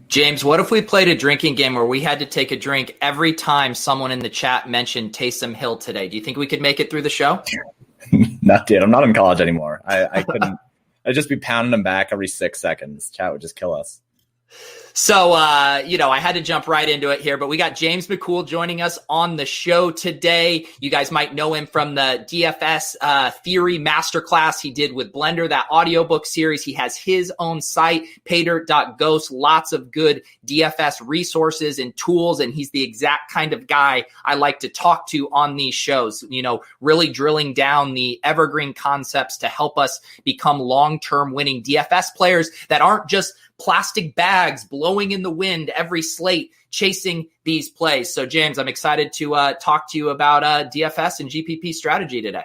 James, what if we played a drinking game where we had to take a drink every time someone in the chat mentioned Taysom Hill today? Do you think we could make it through the show? No, dude, I'm not in college anymore. I couldn't. I'd just be pounding them back every 6 seconds. Chat would just kill us. So, I had to jump right into it here, but we got James McCool joining us on the show today. You guys might know him from the DFS Theory Masterclass he did with Blender, that audiobook series. He has his own site, pater.ghost, lots of good DFS resources and tools, and he's the exact kind of guy I like to talk to on these shows, really drilling down the evergreen concepts to help us become long-term winning DFS players that aren't just plastic bags blowing in the wind every slate chasing these plays. So, James, I'm excited to talk to you about DFS and GPP strategy today.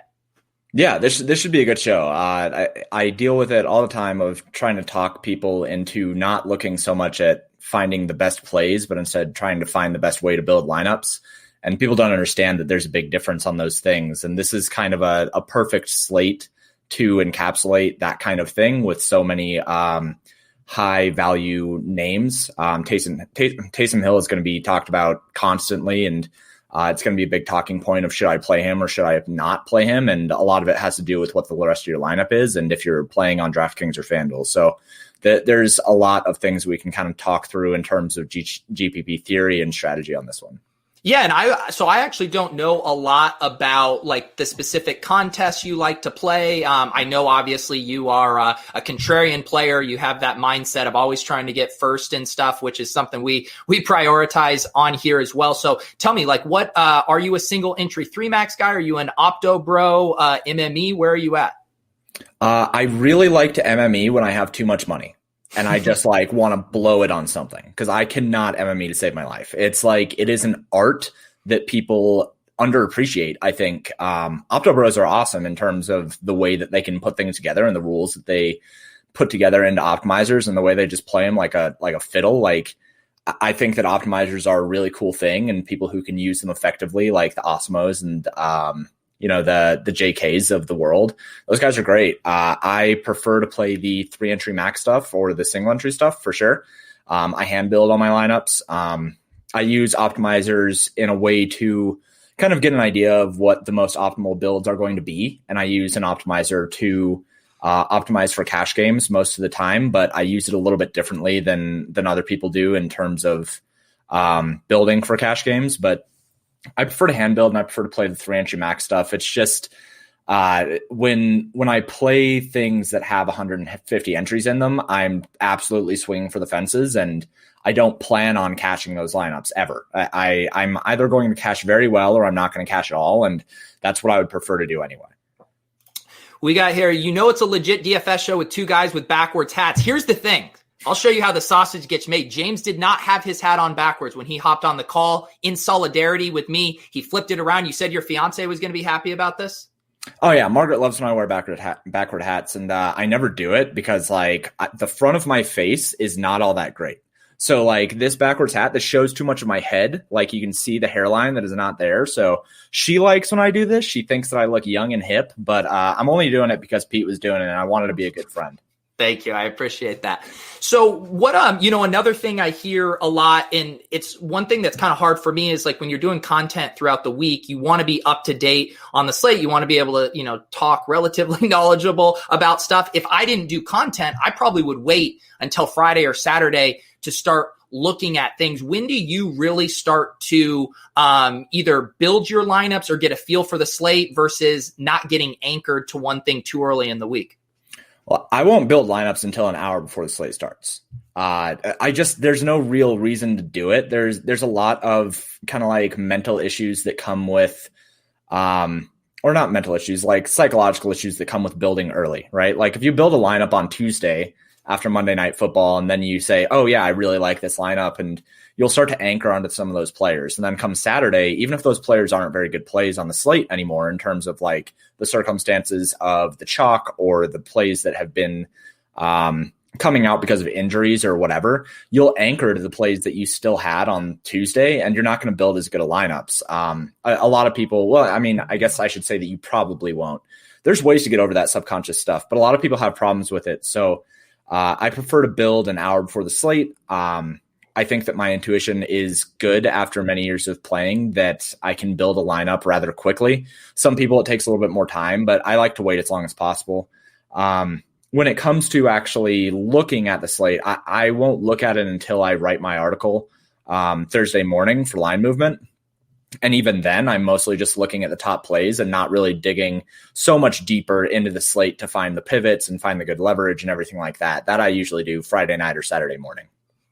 Yeah, this should be a good show. I deal with it all the time of trying to talk people into not looking so much at finding the best plays, but instead trying to find the best way to build lineups. And people don't understand that there's a big difference on those things. And this is kind of a perfect slate to encapsulate that kind of thing with so many high value names. Taysom Hill is going to be talked about constantly, and it's going to be a big talking point of should I play him or should I not play him? And a lot of it has to do with what the rest of your lineup is and if you're playing on DraftKings or FanDuel. So there's a lot of things we can kind of talk through in terms of GPP theory and strategy on this one. Yeah, and I actually don't know a lot about like the specific contests you like to play. I know obviously you are a contrarian player. You have that mindset of always trying to get first and stuff, which is something we prioritize on here as well. So tell me, like, what are you a single entry 3-max guy? Are you an Opto Bro, MME? Where are you at? I really like to MME when I have too much money. And I just want to blow it on something because I cannot MME to save my life. It's like it is an art that people underappreciate. I think Opto Bros are awesome in terms of the way that they can put things together and the rules that they put together into optimizers and the way they just play them like a fiddle. Like I think that optimizers are a really cool thing, and people who can use them effectively, like the Osmos and the JKs of the world. Those guys are great. I prefer to play the 3-entry max stuff or the single entry stuff for sure. I hand build all my lineups. I use optimizers in a way to kind of get an idea of what the most optimal builds are going to be. And I use an optimizer to optimize for cash games most of the time, but I use it a little bit differently than other people do in terms of building for cash games. But I prefer to hand build and I prefer to play the 3-entry max stuff. It's just when I play things that have 150 entries in them, I'm absolutely swinging for the fences, and I don't plan on cashing those lineups ever. I'm either going to cash very well or I'm not going to cash at all, and that's what I would prefer to do anyway. We got here, it's a legit DFS show with two guys with backwards hats. Here's the thing. I'll show you how the sausage gets made. James did not have his hat on backwards when he hopped on the call in solidarity with me. He flipped it around. You said your fiance was going to be happy about this? Oh, yeah. Margaret loves when I wear backward hats, and I never do it because, the front of my face is not all that great. So, this backwards hat, this shows too much of my head. You can see the hairline that is not there. So, she likes when I do this. She thinks that I look young and hip, but I'm only doing it because Pete was doing it, and I wanted to be a good friend. Thank you. I appreciate that. So what, another thing I hear a lot, and it's one thing that's kind of hard for me, is when you're doing content throughout the week, you want to be up to date on the slate. You want to be able to, talk relatively knowledgeable about stuff. If I didn't do content, I probably would wait until Friday or Saturday to start looking at things. When do you really start to either build your lineups or get a feel for the slate versus not getting anchored to one thing too early in the week? Well, I won't build lineups until an hour before the slate starts. There's no real reason to do it. There's a lot of kind of mental issues that come with, or not mental issues, psychological issues that come with building early, right? If you build a lineup on Tuesday after Monday Night Football and then you say, oh yeah, I really like this lineup, and you'll start to anchor onto some of those players. And then come Saturday, even if those players aren't very good plays on the slate anymore in terms of the circumstances of the chalk or the plays that have been coming out because of injuries or whatever, you'll anchor to the plays that you still had on Tuesday, and you're not going to build as good a lineups. A lot of people, I guess I should say that you probably won't. There's ways to get over that subconscious stuff, but a lot of people have problems with it. So I prefer to build an hour before the slate. I think that my intuition is good after many years of playing, that I can build a lineup rather quickly. Some people, it takes a little bit more time, but I like to wait as long as possible. When it comes to actually looking at the slate, I won't look at it until I write my article Thursday morning for line movement. And even then, I'm mostly just looking at the top plays and not really digging so much deeper into the slate to find the pivots and find the good leverage and everything like that. That I usually do Friday night or Saturday morning.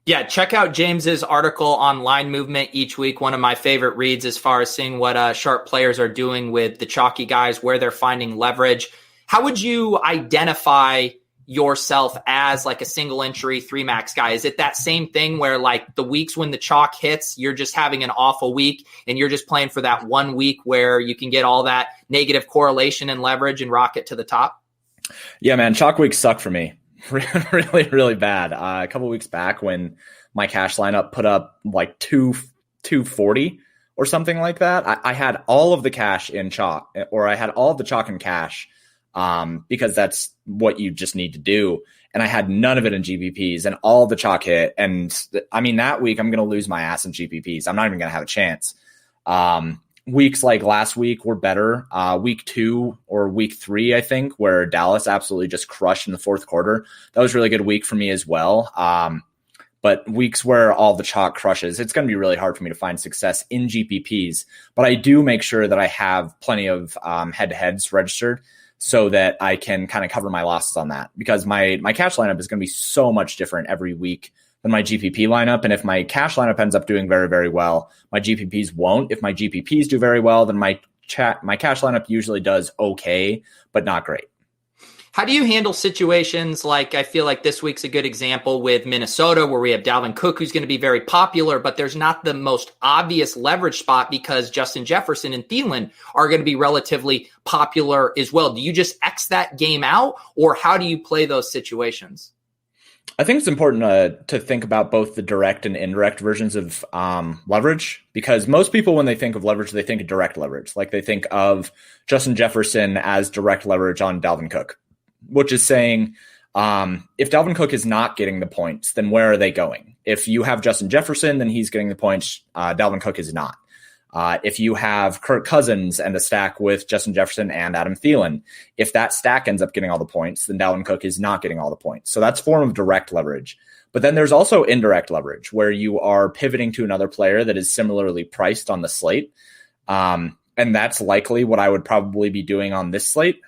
Yeah, check out James's article on line movement each week. One of my favorite reads as far as seeing what sharp players are doing with the chalky guys, where they're finding leverage. How would you identify yourself as like a single entry 3-max guy? Is it that same thing where like the weeks when the chalk hits, you're just having an awful week and you're just playing for that 1 week where you can get all that negative correlation and leverage and rocket to the top? Yeah, man, chalk weeks suck for me. Really, really bad. A couple weeks back when my cash lineup put up like 240 or something like that, I had all of the cash in chalk, or I had all of the chalk in cash, because that's what you just need to do. And I had none of it in GPPs, and all the chalk hit. And I mean, that week I'm going to lose my ass in GPPs. I'm not even going to have a chance. Weeks like last week were better. Week 2 or week 3, I think, where Dallas absolutely just crushed in the fourth quarter. That was a really good week for me as well. But weeks where all the chalk crushes, it's going to be really hard for me to find success in GPPs. But I do make sure that I have plenty of head-to-heads registered, so that I can kind of cover my losses on that, because my cash lineup is going to be so much different every week than my GPP lineup. And if my cash lineup ends up doing very, very well, my GPPs won't. If my GPPs do very well, then my cash lineup usually does okay, but not great. How do you handle situations like, I feel like this week's a good example with Minnesota, where we have Dalvin Cook, who's going to be very popular, but there's not the most obvious leverage spot because Justin Jefferson and Thielen are going to be relatively popular as well. Do you just X that game out, or how do you play those situations? I think it's important to think about both the direct and indirect versions of leverage, because most people, when they think of leverage, they think of direct leverage. Like they think of Justin Jefferson as direct leverage on Dalvin Cook, which is saying if Dalvin Cook is not getting the points, then where are they going? If you have Justin Jefferson, then he's getting the points. Dalvin Cook is not. If you have Kirk Cousins and a stack with Justin Jefferson and Adam Thielen, if that stack ends up getting all the points, then Dalvin Cook is not getting all the points. So that's a form of direct leverage. But then there's also indirect leverage, where you are pivoting to another player that is similarly priced on the slate. And that's likely what I would probably be doing on this slate.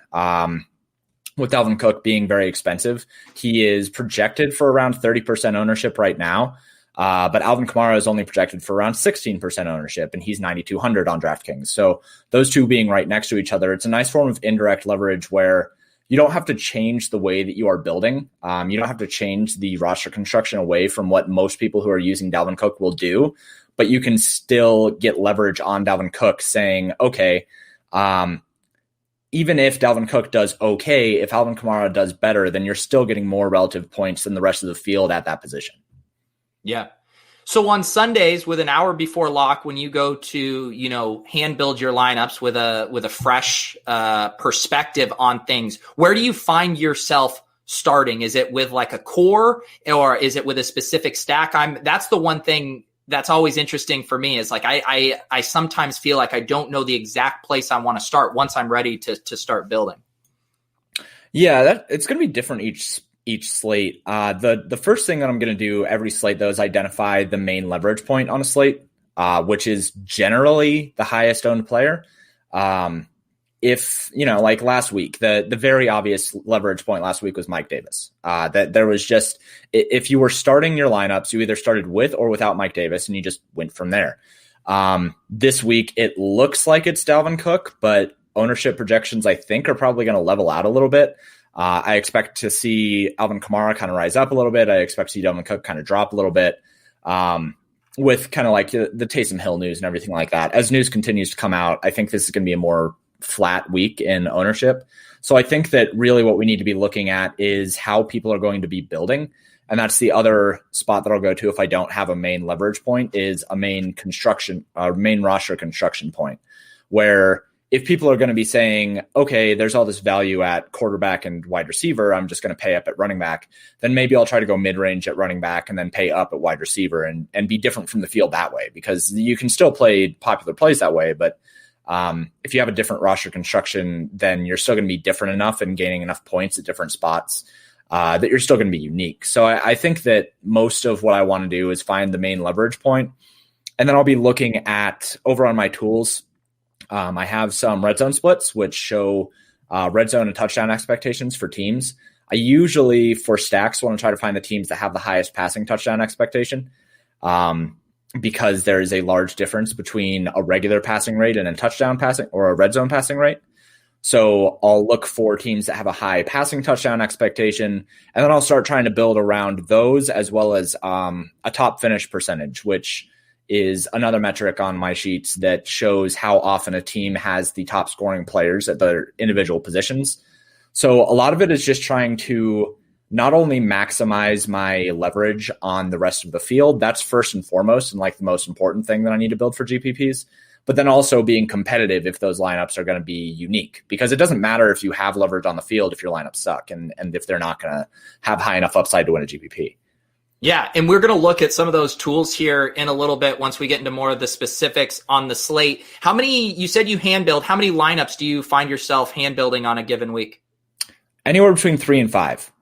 With Dalvin Cook being very expensive, he is projected for around 30% ownership right now. But Alvin Kamara is only projected for around 16% ownership, and he's 9,200 on DraftKings. So those two being right next to each other, it's a nice form of indirect leverage where you don't have to change the way that you are building. You don't have to change the roster construction away from what most people who are using Dalvin Cook will do, but you can still get leverage on Dalvin Cook saying, okay, even if Dalvin Cook does okay, if Alvin Kamara does better, then you're still getting more relative points than the rest of the field at that position. Yeah. So on Sundays, with an hour before lock, when you go to, hand build your lineups with a fresh perspective on things, where do you find yourself starting? Is it with like a core, or is it with a specific stack? That's the one thing that's always interesting for me, is like I sometimes feel like I don't know the exact place I want to start once I'm ready to start building. Yeah, it's going to be different each slate. The first thing that I'm going to do every slate, though, is identify the main leverage point on a slate, which is generally the highest owned player. If, like last week, the very obvious leverage point last week was Mike Davis. That there was just, if you were starting your lineups, you either started with or without Mike Davis, and you just went from there. This week, it looks like it's Dalvin Cook, but ownership projections, I think, are probably going to level out a little bit. I expect to see Alvin Kamara kind of rise up a little bit. I expect to see Dalvin Cook kind of drop a little bit, with kind of like the Taysom Hill news and everything like that. As news continues to come out, I think this is going to be a more flat week in ownership. So I think that really what we need to be looking at is how people are going to be building. And that's the other spot that I'll go to if I don't have a main leverage point, is a main roster construction point, where if people are going to be saying, okay, there's all this value at quarterback and wide receiver, I'm just going to pay up at running back, then maybe I'll try to go mid-range at running back and then pay up at wide receiver and be different from the field that way, because you can still play popular plays that way. But if you have a different roster construction, then you're still going to be different enough and gaining enough points at different spots that you're still going to be unique. So I think that most of what I want to do is find the main leverage point. And then I'll be looking at over on my tools. I have some red zone splits, which show red zone and touchdown expectations for teams. I usually, for stacks, want to try to find the teams that have the highest passing touchdown expectation, because there is a large difference between a regular passing rate and a touchdown passing or a red zone passing rate. So I'll look for teams that have a high passing touchdown expectation, and then I'll start trying to build around those, as well as a top finish percentage, which is another metric on my sheets that shows how often a team has the top scoring players at their individual positions. So a lot of it is just trying to not only maximize my leverage on the rest of the field, that's first and foremost and like the most important thing that I need to build for GPPs, but then also being competitive if those lineups are going to be unique, because it doesn't matter if you have leverage on the field if your lineups suck and if they're not going to have high enough upside to win a GPP. Yeah, and we're going to look at some of those tools here in a little bit once we get into more of the specifics on the slate. How many, you said you hand build, how many lineups do you find yourself hand building on a given week? Anywhere between 3 and 5.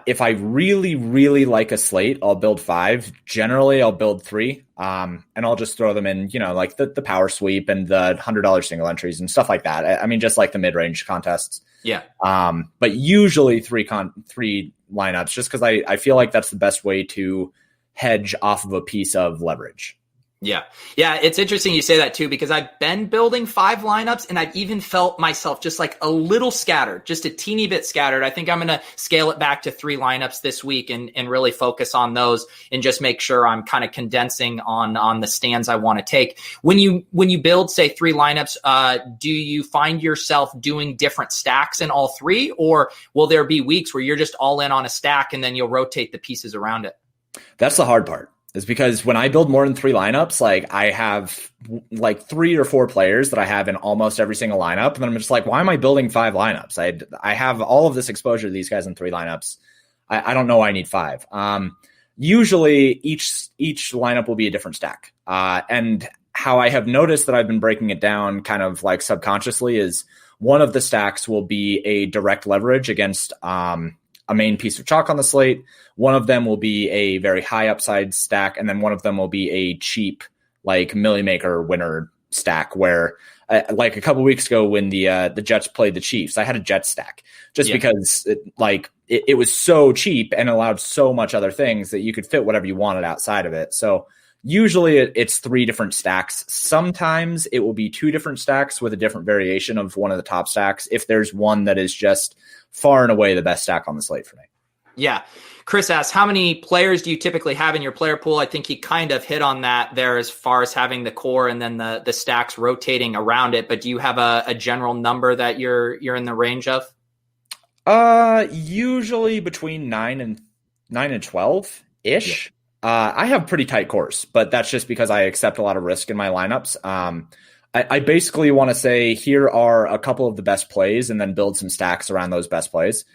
If I really, really like a slate, I'll build 5. Generally, I'll build 3, and I'll just throw them in, like the power sweep and the $100 single entries and stuff like that. I mean, just like the mid-range contests. Yeah. But usually 3 lineups, just because I feel like that's the best way to hedge off of a piece of leverage. Yeah. It's interesting you say that too, because I've been building 5 lineups and I've even felt myself just like a little scattered, just a teeny bit scattered. I think I'm going to scale it back to 3 lineups this week and really focus on those and just make sure I'm kind of condensing on the stands I want to take. When you build, say, 3 lineups, do you find yourself doing different stacks in all 3, or will there be weeks where you're just all in on a stack and then you'll rotate the pieces around it? That's the hard part. Is because when I build more than 3 lineups, like I have like 3 or 4 players that I have in almost every single lineup. And then I'm just like, why am I building 5 lineups? I have all of this exposure to these guys in 3 lineups. I don't know why I need 5. Usually each lineup will be a different stack. And how I have noticed that I've been breaking it down kind of like subconsciously is one of the stacks will be a direct leverage against a main piece of chalk on the slate. One of them will be a very high upside stack, and then one of them will be a cheap, like Millie Maker winner stack. Where, like a couple weeks ago when the Jets played the Chiefs, I had a Jets stack just because it was so cheap and allowed so much other things that you could fit whatever you wanted outside of it. So usually it's 3 different stacks. Sometimes it will be 2 different stacks with a different variation of one of the top stacks, if there's one that is just far and away the best stack on the slate for me. Yeah. Chris asks, how many players do you typically have in your player pool? I think he kind of hit on that there as far as having the core and then the stacks rotating around it. But do you have a general number that you're in the range of? Usually between 9 and 12 ish. Yeah. I have pretty tight cores, but that's just because I accept a lot of risk in my lineups. I basically want to say, here are a couple of the best plays and then build some stacks around those best plays.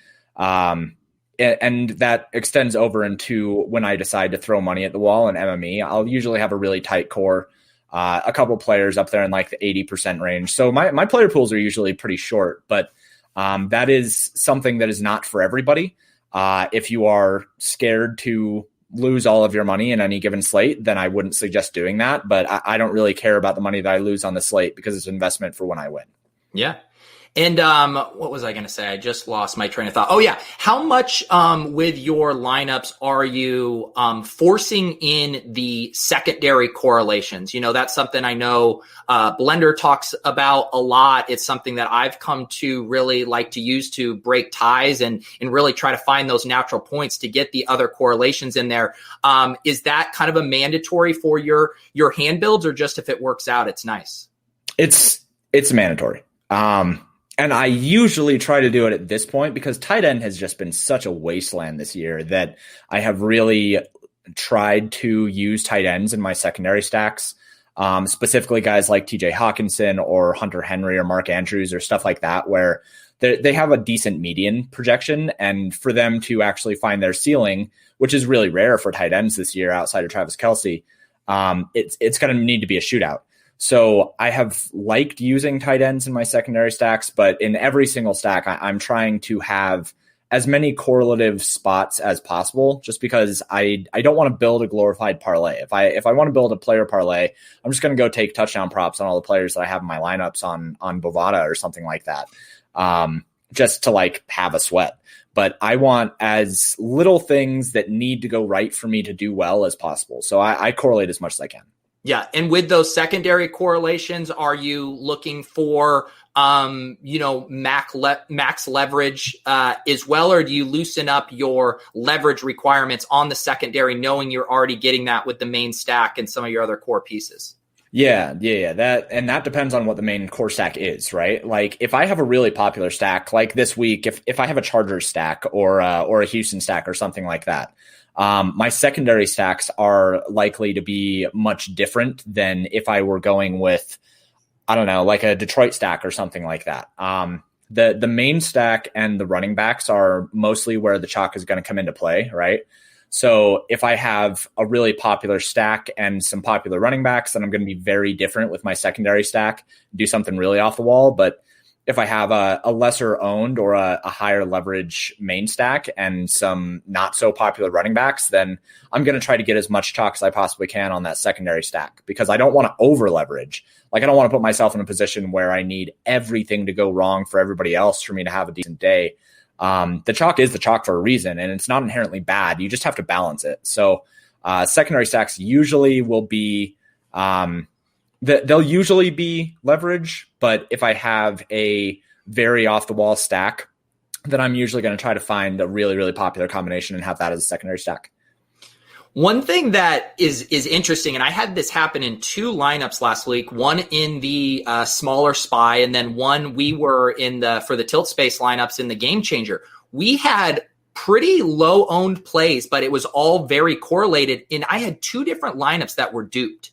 And that extends over into when I decide to throw money at the wall in MME. I'll usually have a really tight core, a couple players up there in like the 80% range. So my player pools are usually pretty short, but that is something that is not for everybody. If you are scared to lose all of your money in any given slate, then I wouldn't suggest doing that. But I don't really care about the money that I lose on the slate because it's an investment for when I win. Yeah. And what was I going to say? I just lost my train of thought. Oh, yeah. How much with your lineups are you forcing in the secondary correlations? That's something I know Blender talks about a lot. It's something that I've come to really like to use to break ties and really try to find those natural points to get the other correlations in there. Is that kind of a mandatory for your hand builds, or just if it works out, it's nice? It's mandatory. And I usually try to do it at this point because tight end has just been such a wasteland this year that I have really tried to use tight ends in my secondary stacks. specifically guys like TJ Hawkinson or Hunter Henry or Mark Andrews or stuff like that, where they have a decent median projection. And for them to actually find their ceiling, which is really rare for tight ends this year outside of Travis Kelce, it's going to need to be a shootout. So I have liked using tight ends in my secondary stacks, but in every single stack, I'm trying to have as many correlative spots as possible, just because I don't want to build a glorified parlay. If I want to build a player parlay, I'm just going to go take touchdown props on all the players that I have in my lineups on Bovada or something like that, just to like have a sweat. But I want as little things that need to go right for me to do well as possible. So I correlate as much as I can. Yeah. And with those secondary correlations, are you looking for, max leverage as well, or do you loosen up your leverage requirements on the secondary, knowing you're already getting that with the main stack and some of your other core pieces? Yeah. That depends on what the main core stack is, right? Like if I have a really popular stack, like this week, if I have a Chargers stack or a Houston stack or something like that, my secondary stacks are likely to be much different than if I were going with, I don't know, like a Detroit stack or something like that. The main stack and the running backs are mostly where the chalk is going to come into play, right? So if I have a really popular stack and some popular running backs, then I'm going to be very different with my secondary stack, do something really off the wall. But if I have a lesser owned or a higher leverage main stack and some not so popular running backs, then I'm going to try to get as much chalk as I possibly can on that secondary stack, because I don't want to over leverage. Like I don't want to put myself in a position where I need everything to go wrong for everybody else for me to have a decent day. The chalk is the chalk for a reason, and it's not inherently bad. You just have to balance it. So secondary stacks usually will be they'll usually be leverage, but if I have a very off the wall stack, then I'm usually going to try to find a really, really popular combination and have that as a secondary stack. One thing that is interesting, and I had this happen in two lineups last week, one in the smaller SPY, and then one we were in for the tilt space lineups in the game changer. We had pretty low owned plays, but it was all very correlated. And I had two different lineups that were duped.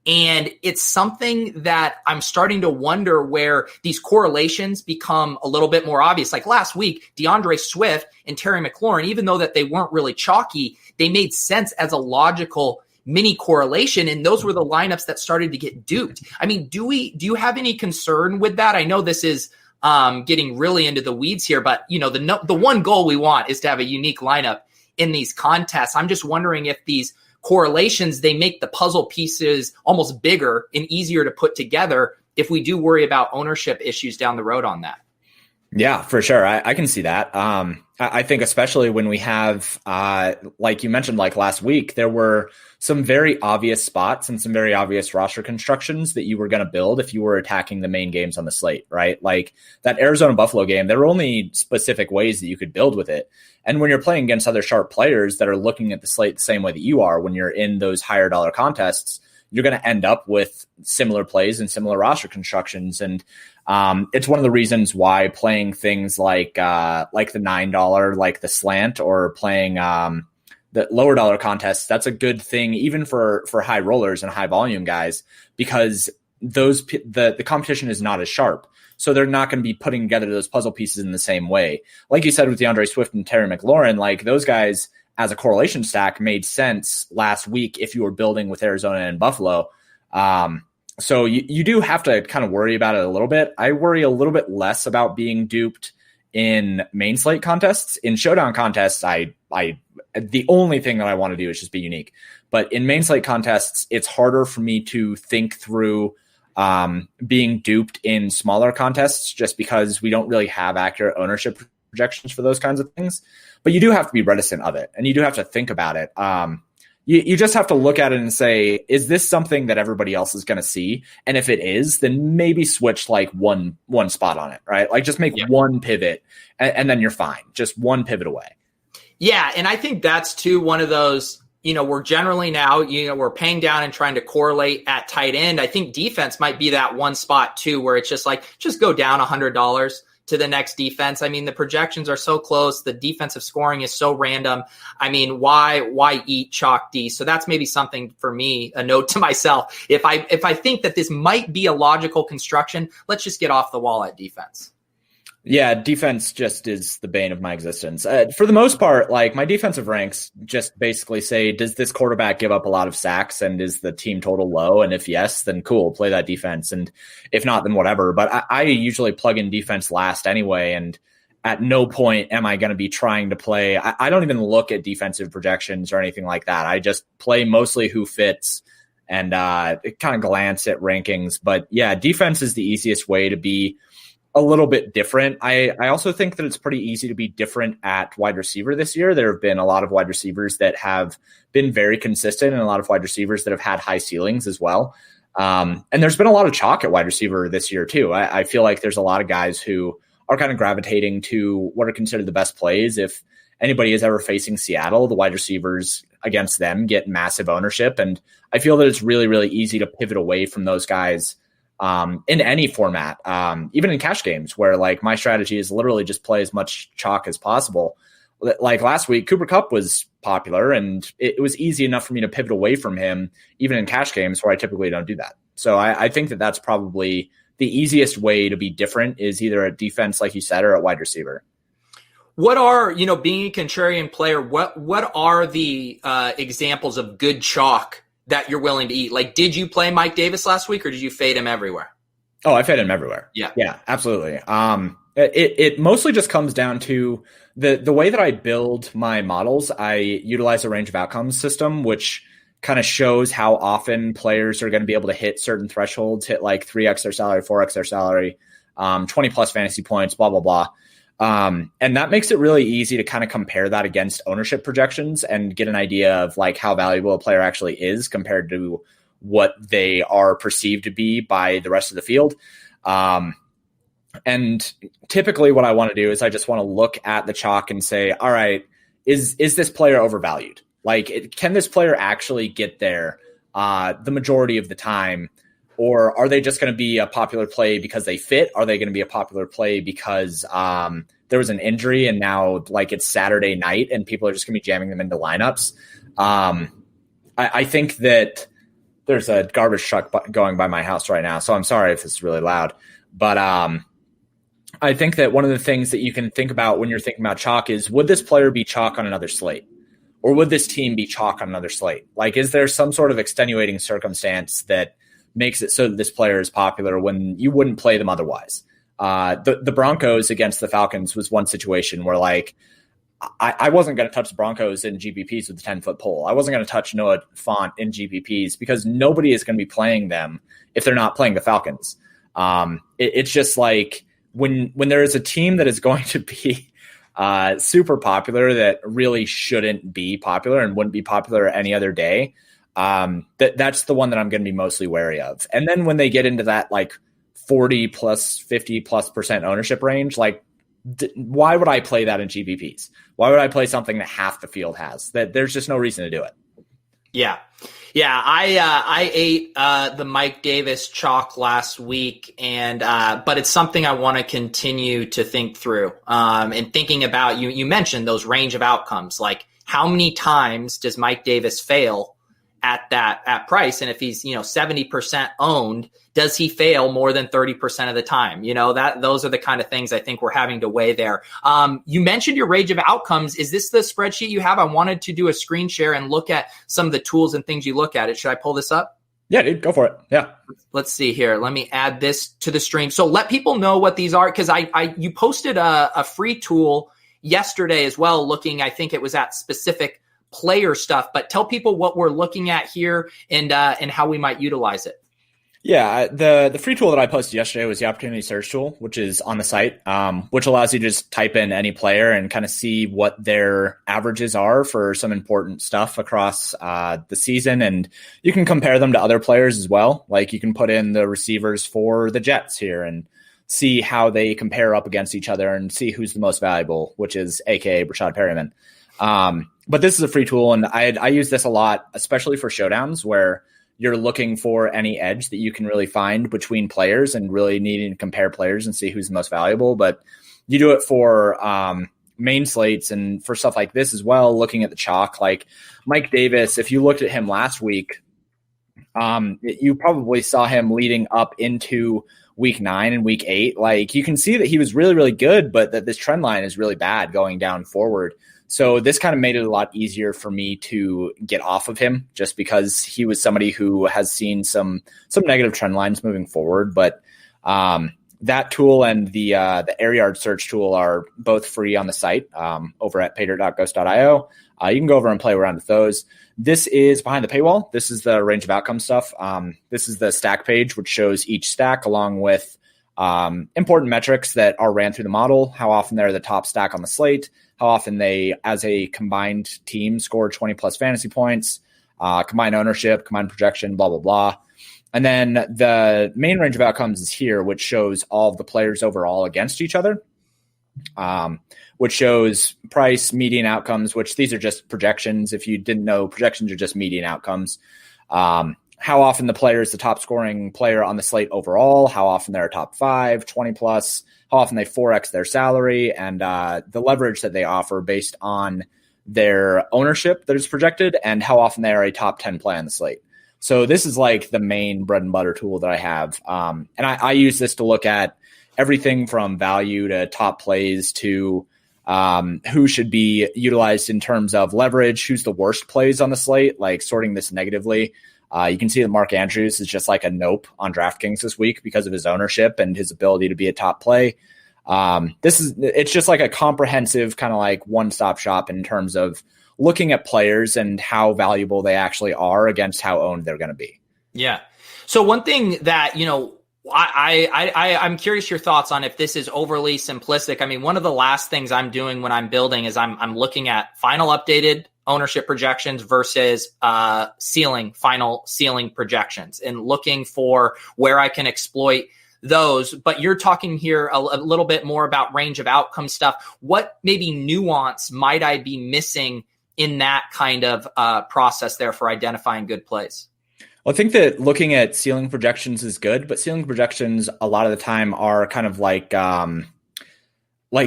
And it's something that I'm starting to wonder where these correlations become a little bit more obvious. Like last week, DeAndre Swift and Terry McLaurin, even though that they weren't really chalky, they made sense as a logical mini correlation. And those were the lineups that started to get duped. I mean, do you have any concern with that? I know this is getting really into the weeds here, but the one goal we want is to have a unique lineup in these contests. I'm just wondering if these correlations, they make the puzzle pieces almost bigger and easier to put together if we do worry about ownership issues down the road on that. Yeah, for sure. I can see that. I think especially when we have, like you mentioned, like last week, there were some very obvious spots and some very obvious roster constructions that you were going to build if you were attacking the main games on the slate, right? Like that Arizona Buffalo game, there were only specific ways that you could build with it. And when you're playing against other sharp players that are looking at the slate the same way that you are, when you're in those higher dollar contests, you're going to end up with similar plays and similar roster constructions. And it's one of the reasons why playing things like the $9, like the slant, or playing the lower dollar contests, that's a good thing, even for high rollers and high volume guys, because the competition is not as sharp. So they're not going to be putting together those puzzle pieces in the same way. Like you said with DeAndre Swift and Terry McLaurin, like those guys as a correlation stack made sense last week if you were building with Arizona and Buffalo. So you do have to kind of worry about it a little bit. I worry a little bit less about being duped in main slate contests. In showdown contests, the only thing that I want to do is just be unique. But in main slate contests, it's harder for me to think through being duped in smaller contests, just because we don't really have accurate ownership projections for those kinds of things. But you do have to be reticent of it, and you do have to think about it. You just have to look at it and say, is this something that everybody else is going to see? And if it is, then maybe switch like one spot on it, right? Like just make one pivot and then you're fine. Just one pivot away. Yeah. And I think that's too one of those, we're generally now, we're paying down and trying to correlate at tight end. I think defense might be that one spot too, where it's just like, just go down $100, to the next defense. I mean, the projections are so close. The defensive scoring is so random. I mean, why eat chalk D? So that's maybe something for me, a note to myself. If I think that this might be a logical construction, let's just get off the wall at defense. Yeah, defense just is the bane of my existence. For the most part, like my defensive ranks just basically say, does this quarterback give up a lot of sacks and is the team total low? And if yes, then cool, play that defense. And if not, then whatever. But I usually plug in defense last anyway. And at no point am I going to be trying to play. I don't even look at defensive projections or anything like that. I just play mostly who fits and kind of glance at rankings. But yeah, defense is the easiest way to be a little bit different. I also think that it's pretty easy to be different at wide receiver this year. There have been a lot of wide receivers that have been very consistent and a lot of wide receivers that have had high ceilings as well. And there's been a lot of chalk at wide receiver this year too. I feel like there's a lot of guys who are kind of gravitating to what are considered the best plays. If anybody is ever facing Seattle, the wide receivers against them get massive ownership. And I feel that it's really, really easy to pivot away from those guys in any format, even in cash games where like my strategy is literally just play as much chalk as possible. Like last week, Cooper Kupp was popular and it was easy enough for me to pivot away from him, even in cash games where I typically don't do that. So I think that that's probably the easiest way to be different is either at defense, like you said, or at wide receiver. What are, being a contrarian player, what are the examples of good chalk that you're willing to eat? Like, did you play Mike Davis last week or did you fade him everywhere? Oh, I fade him everywhere. Yeah, absolutely. It mostly just comes down to the way that I build my models. I utilize a range of outcomes system, which kind of shows how often players are going to be able to hit certain thresholds, hit like 3x their salary, 4x their salary, 20 plus fantasy points, blah, blah, blah. And that makes it really easy to kind of compare that against ownership projections and get an idea of like how valuable a player actually is compared to what they are perceived to be by the rest of the field. And typically what I want to do is I just want to look at the chalk and say, all right, is this player overvalued? Like, can this player actually get there the majority of the time? Or are they just going to be a popular play because they fit? Are they going to be a popular play because there was an injury and now like it's Saturday night and people are just going to be jamming them into lineups? I think that there's a garbage truck going by my house right now, so I'm sorry if it's really loud. But I think that one of the things that you can think about when you're thinking about chalk is, would this player be chalk on another slate? Or would this team be chalk on another slate? Like, is there some sort of extenuating circumstance that makes it so that this player is popular when you wouldn't play them otherwise? The Broncos against the Falcons was one situation where like I wasn't going to touch the Broncos in GPPs with the 10-foot pole. I wasn't going to touch Noah Fant in GPPs because nobody is going to be playing them if they're not playing the Falcons. It's just like when there is a team that is going to be super popular that really shouldn't be popular and wouldn't be popular any other day, that's the one that I'm going to be mostly wary of. And then when they get into that like 40 plus 50 plus % ownership range, like why would I play that in GPPs? Why would I play something that half the field has? That there's just no reason to do it. Yeah. I ate the Mike Davis chalk last week, and but it's something I want to continue to think through. And thinking about you mentioned those range of outcomes, like how many times does Mike Davis fail at price? And if he's 70% owned, does he fail more than 30% of the time? Those are the kind of things I think we're having to weigh there. You mentioned your range of outcomes. Is this the spreadsheet you have? I wanted to do a screen share and look at some of the tools and things you look at. Should I pull this up? Yeah, dude, go for it. Yeah. Let's see here. Let me add this to the stream. So let people know what these are, because you posted a free tool yesterday as well, looking, I think it was at specific player stuff, but tell people what we're looking at here and how we might utilize it. Yeah, the free tool that I posted yesterday was the opportunity search tool, which is on the site, which allows you to just type in any player and kind of see what their averages are for some important stuff across the season. And you can compare them to other players as well. Like you can put in the receivers for the Jets here and see how they compare up against each other and see who's the most valuable, which is AKA Rashad Perryman. But this is a free tool, and I use this a lot, especially for showdowns where you're looking for any edge that you can really find between players and really needing to compare players and see who's the most valuable. But you do it for main slates and for stuff like this as well, looking at the chalk. Like Mike Davis, if you looked at him last week, you probably saw him leading up into week 9 and week 8. Like you can see that he was really, really good, but that this trend line is really bad going down forward. So this kind of made it a lot easier for me to get off of him just because he was somebody who has seen some negative trend lines moving forward. But that tool and the air yard search tool are both free on the site over at paydirt.ghost.io. You can go over and play around with those. This is behind the paywall. This is the range of outcome stuff. This is the stack page, which shows each stack along with important metrics that are ran through the model, how often they're the top stack on the slate, how often they, as a combined team, score 20 plus fantasy points, combined ownership, combined projection, blah, blah, blah. And then the main range of outcomes is here, which shows all of the players overall against each other, which shows price, median outcomes, which these are just projections. If you didn't know, projections are just median outcomes. How often the player is the top scoring player on the slate overall, how often they're a top 5, 20 plus, how often they 4x their salary, and the leverage that they offer based on their ownership that is projected, and how often they are a top 10 play on the slate. So this is like the main bread and butter tool that I have. And I use this to look at everything from value to top plays to who should be utilized in terms of leverage, who's the worst plays on the slate, like sorting this negatively. You can see that Mark Andrews is just like a nope on DraftKings this week because of his ownership and his ability to be a top play. It's just like a comprehensive kind of like one-stop shop in terms of looking at players and how valuable they actually are against how owned they're going to be. Yeah. So one thing that, I'm curious your thoughts on if this is overly simplistic. I mean, one of the last things I'm doing when I'm building is I'm looking at final updated ownership projections versus final ceiling projections and looking for where I can exploit those. But you're talking here a little bit more about range of outcome stuff. What maybe nuance might I be missing in that kind of process there for identifying good plays? Well, I think that looking at ceiling projections is good, but ceiling projections a lot of the time are kind of like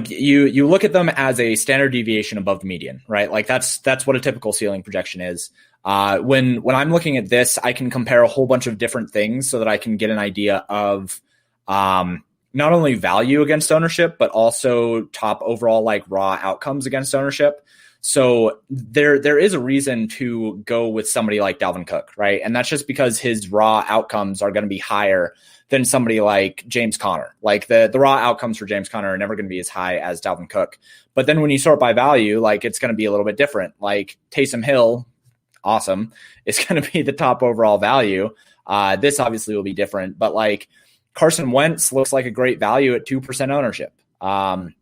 you look at them as a standard deviation above the median, right? Like that's what a typical ceiling projection is. When I'm looking at this, I can compare a whole bunch of different things so that I can get an idea of not only value against ownership, but also top overall like raw outcomes against ownership. So there is a reason to go with somebody like Dalvin Cook, right? And that's just because his raw outcomes are going to be higher than somebody like James Conner. Like the raw outcomes for James Conner are never going to be as high as Dalvin Cook. But then when you sort by value, like it's going to be a little bit different. Like Taysom Hill, awesome, is going to be the top overall value. This obviously will be different, but like Carson Wentz looks like a great value at 2% ownership.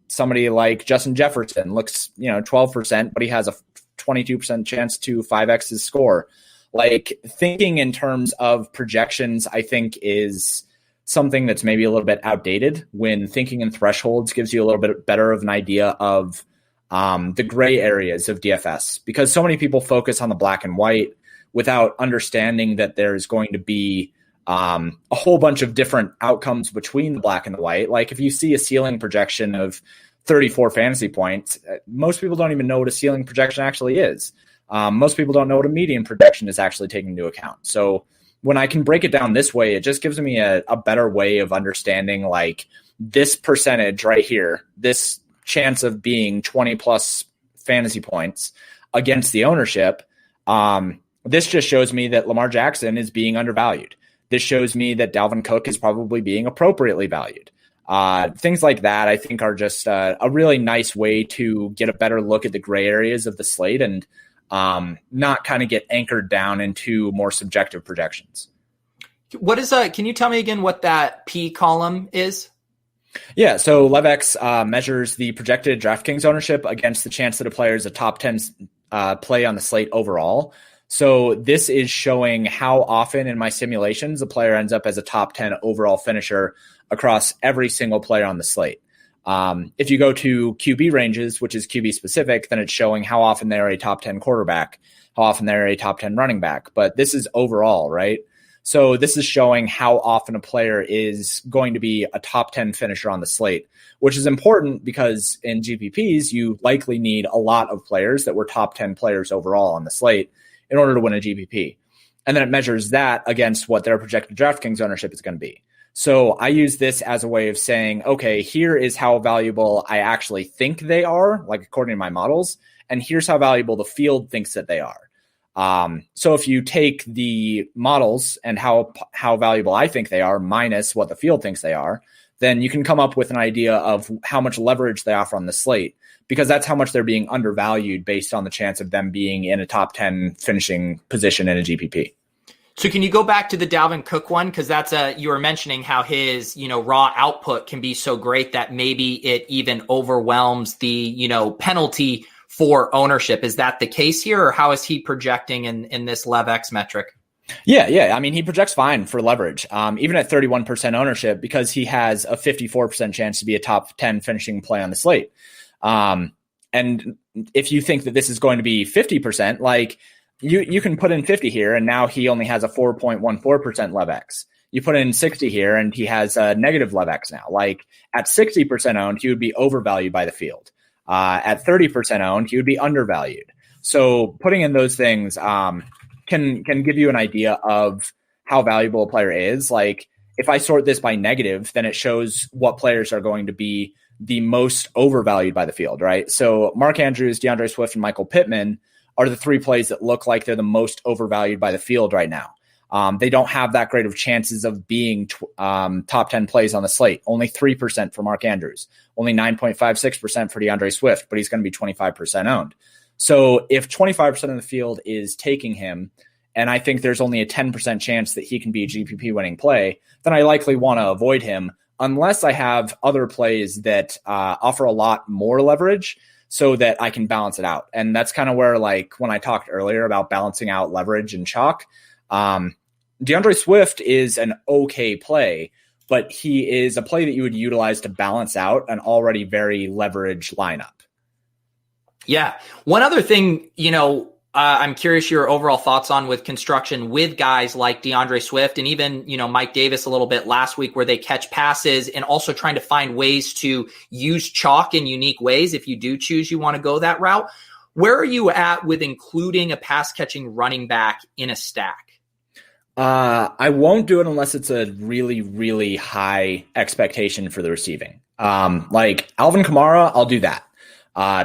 Somebody like Justin Jefferson looks, 12%, but he has a 22% chance to 5x his score. Like thinking in terms of projections, I think is something that's maybe a little bit outdated. When thinking in thresholds gives you a little bit better of an idea of the gray areas of DFS, because so many people focus on the black and white without understanding that there's going to be a whole bunch of different outcomes between the black and the white. Like if you see a ceiling projection of 34 fantasy points, most people don't even know what a ceiling projection actually is. Most people don't know what a median projection is actually taking into account. So when I can break it down this way, it just gives me a better way of understanding like this percentage right here, this chance of being 20 plus fantasy points against the ownership. This just shows me that Lamar Jackson is being undervalued. This shows me that Dalvin Cook is probably being appropriately valued. Things like that, I think, are just a really nice way to get a better look at the gray areas of the slate and not kind of get anchored down into more subjective projections. What is can you tell me again what that P column is? Yeah, so LevX measures the projected DraftKings ownership against the chance that a player is a top 10 play on the slate overall. So this is showing how often in my simulations a player ends up as a top 10 overall finisher across every single player on the slate. If you go to QB ranges, which is QB specific, then it's showing how often they are a top 10 quarterback, how often they're a top 10 running back, but this is overall, right? So this is showing how often a player is going to be a top 10 finisher on the slate, which is important because in GPPs, you likely need a lot of players that were top 10 players overall on the slate in order to win a GPP. And then it measures that against what their projected DraftKings ownership is going to be. So I use this as a way of saying, okay, here is how valuable I actually think they are, like according to my models, and here's how valuable the field thinks that they are. So if you take the models and how valuable I think they are minus what the field thinks they are, then you can come up with an idea of how much leverage they offer on the slate, because that's how much they're being undervalued based on the chance of them being in a top 10 finishing position in a GPP. So can you go back to the Dalvin Cook one? Because you were mentioning how his, raw output can be so great that maybe it even overwhelms the, penalty for ownership. Is that the case here, or how is he projecting in this LevX metric? Yeah. I mean, he projects fine for leverage, even at 31% ownership, because he has a 54% chance to be a top 10 finishing play on the slate. And if you think that this is going to be 50%, like you can put in 50 here, and now he only has a 4.14% LevX. You put in 60 here, and he has a negative LevX now. Like at 60% owned, he would be overvalued by the field. At 30% owned, he would be undervalued. So putting in those things can give you an idea of how valuable a player is. Like if I sort this by negative, then it shows what players are going to be the most overvalued by the field, right? So Mark Andrews, DeAndre Swift, and Michael Pittman are the three plays that look like they're the most overvalued by the field right now. They don't have that great of chances of being top 10 plays on the slate. Only 3% for Mark Andrews, only 9.56% for DeAndre Swift, but he's going to be 25% owned. So if 25% of the field is taking him, and I think there's only a 10% chance that he can be a GPP winning play, then I likely want to avoid him unless I have other plays that offer a lot more leverage so that I can balance it out. And that's kind of where, like when I talked earlier about balancing out leverage and chalk, DeAndre Swift is an okay play, but he is a play that you would utilize to balance out an already very leveraged lineup. Yeah. One other thing, I'm curious your overall thoughts on with construction with guys like DeAndre Swift and even, Mike Davis a little bit last week, where they catch passes and also trying to find ways to use chalk in unique ways. If you do choose, you want to go that route. Where are you at with including a pass catching running back in a stack? I won't do it unless it's a really, really high expectation for the receiving. Like Alvin Kamara, I'll do that.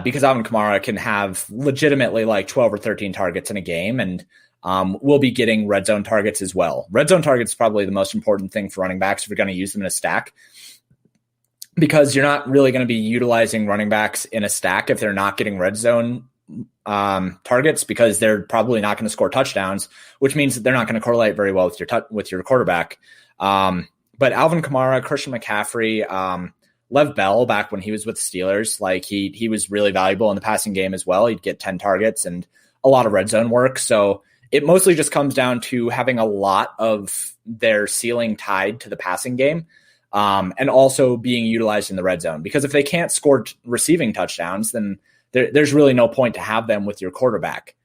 Because Alvin Kamara can have legitimately like 12 or 13 targets in a game, and we'll be getting red zone targets as well. Red zone targets is probably the most important thing for running backs if you're going to use them in a stack, because you're not really going to be utilizing running backs in a stack if they're not getting red zone targets, because they're probably not going to score touchdowns, which means that they're not going to correlate very well with your quarterback. But Alvin Kamara, Christian McCaffrey, Lev Bell, back when he was with the Steelers, like he was really valuable in the passing game as well. He'd get 10 targets and a lot of red zone work. So it mostly just comes down to having a lot of their ceiling tied to the passing game, and also being utilized in the red zone. Because if they can't score receiving touchdowns, then there's really no point to have them with your quarterback.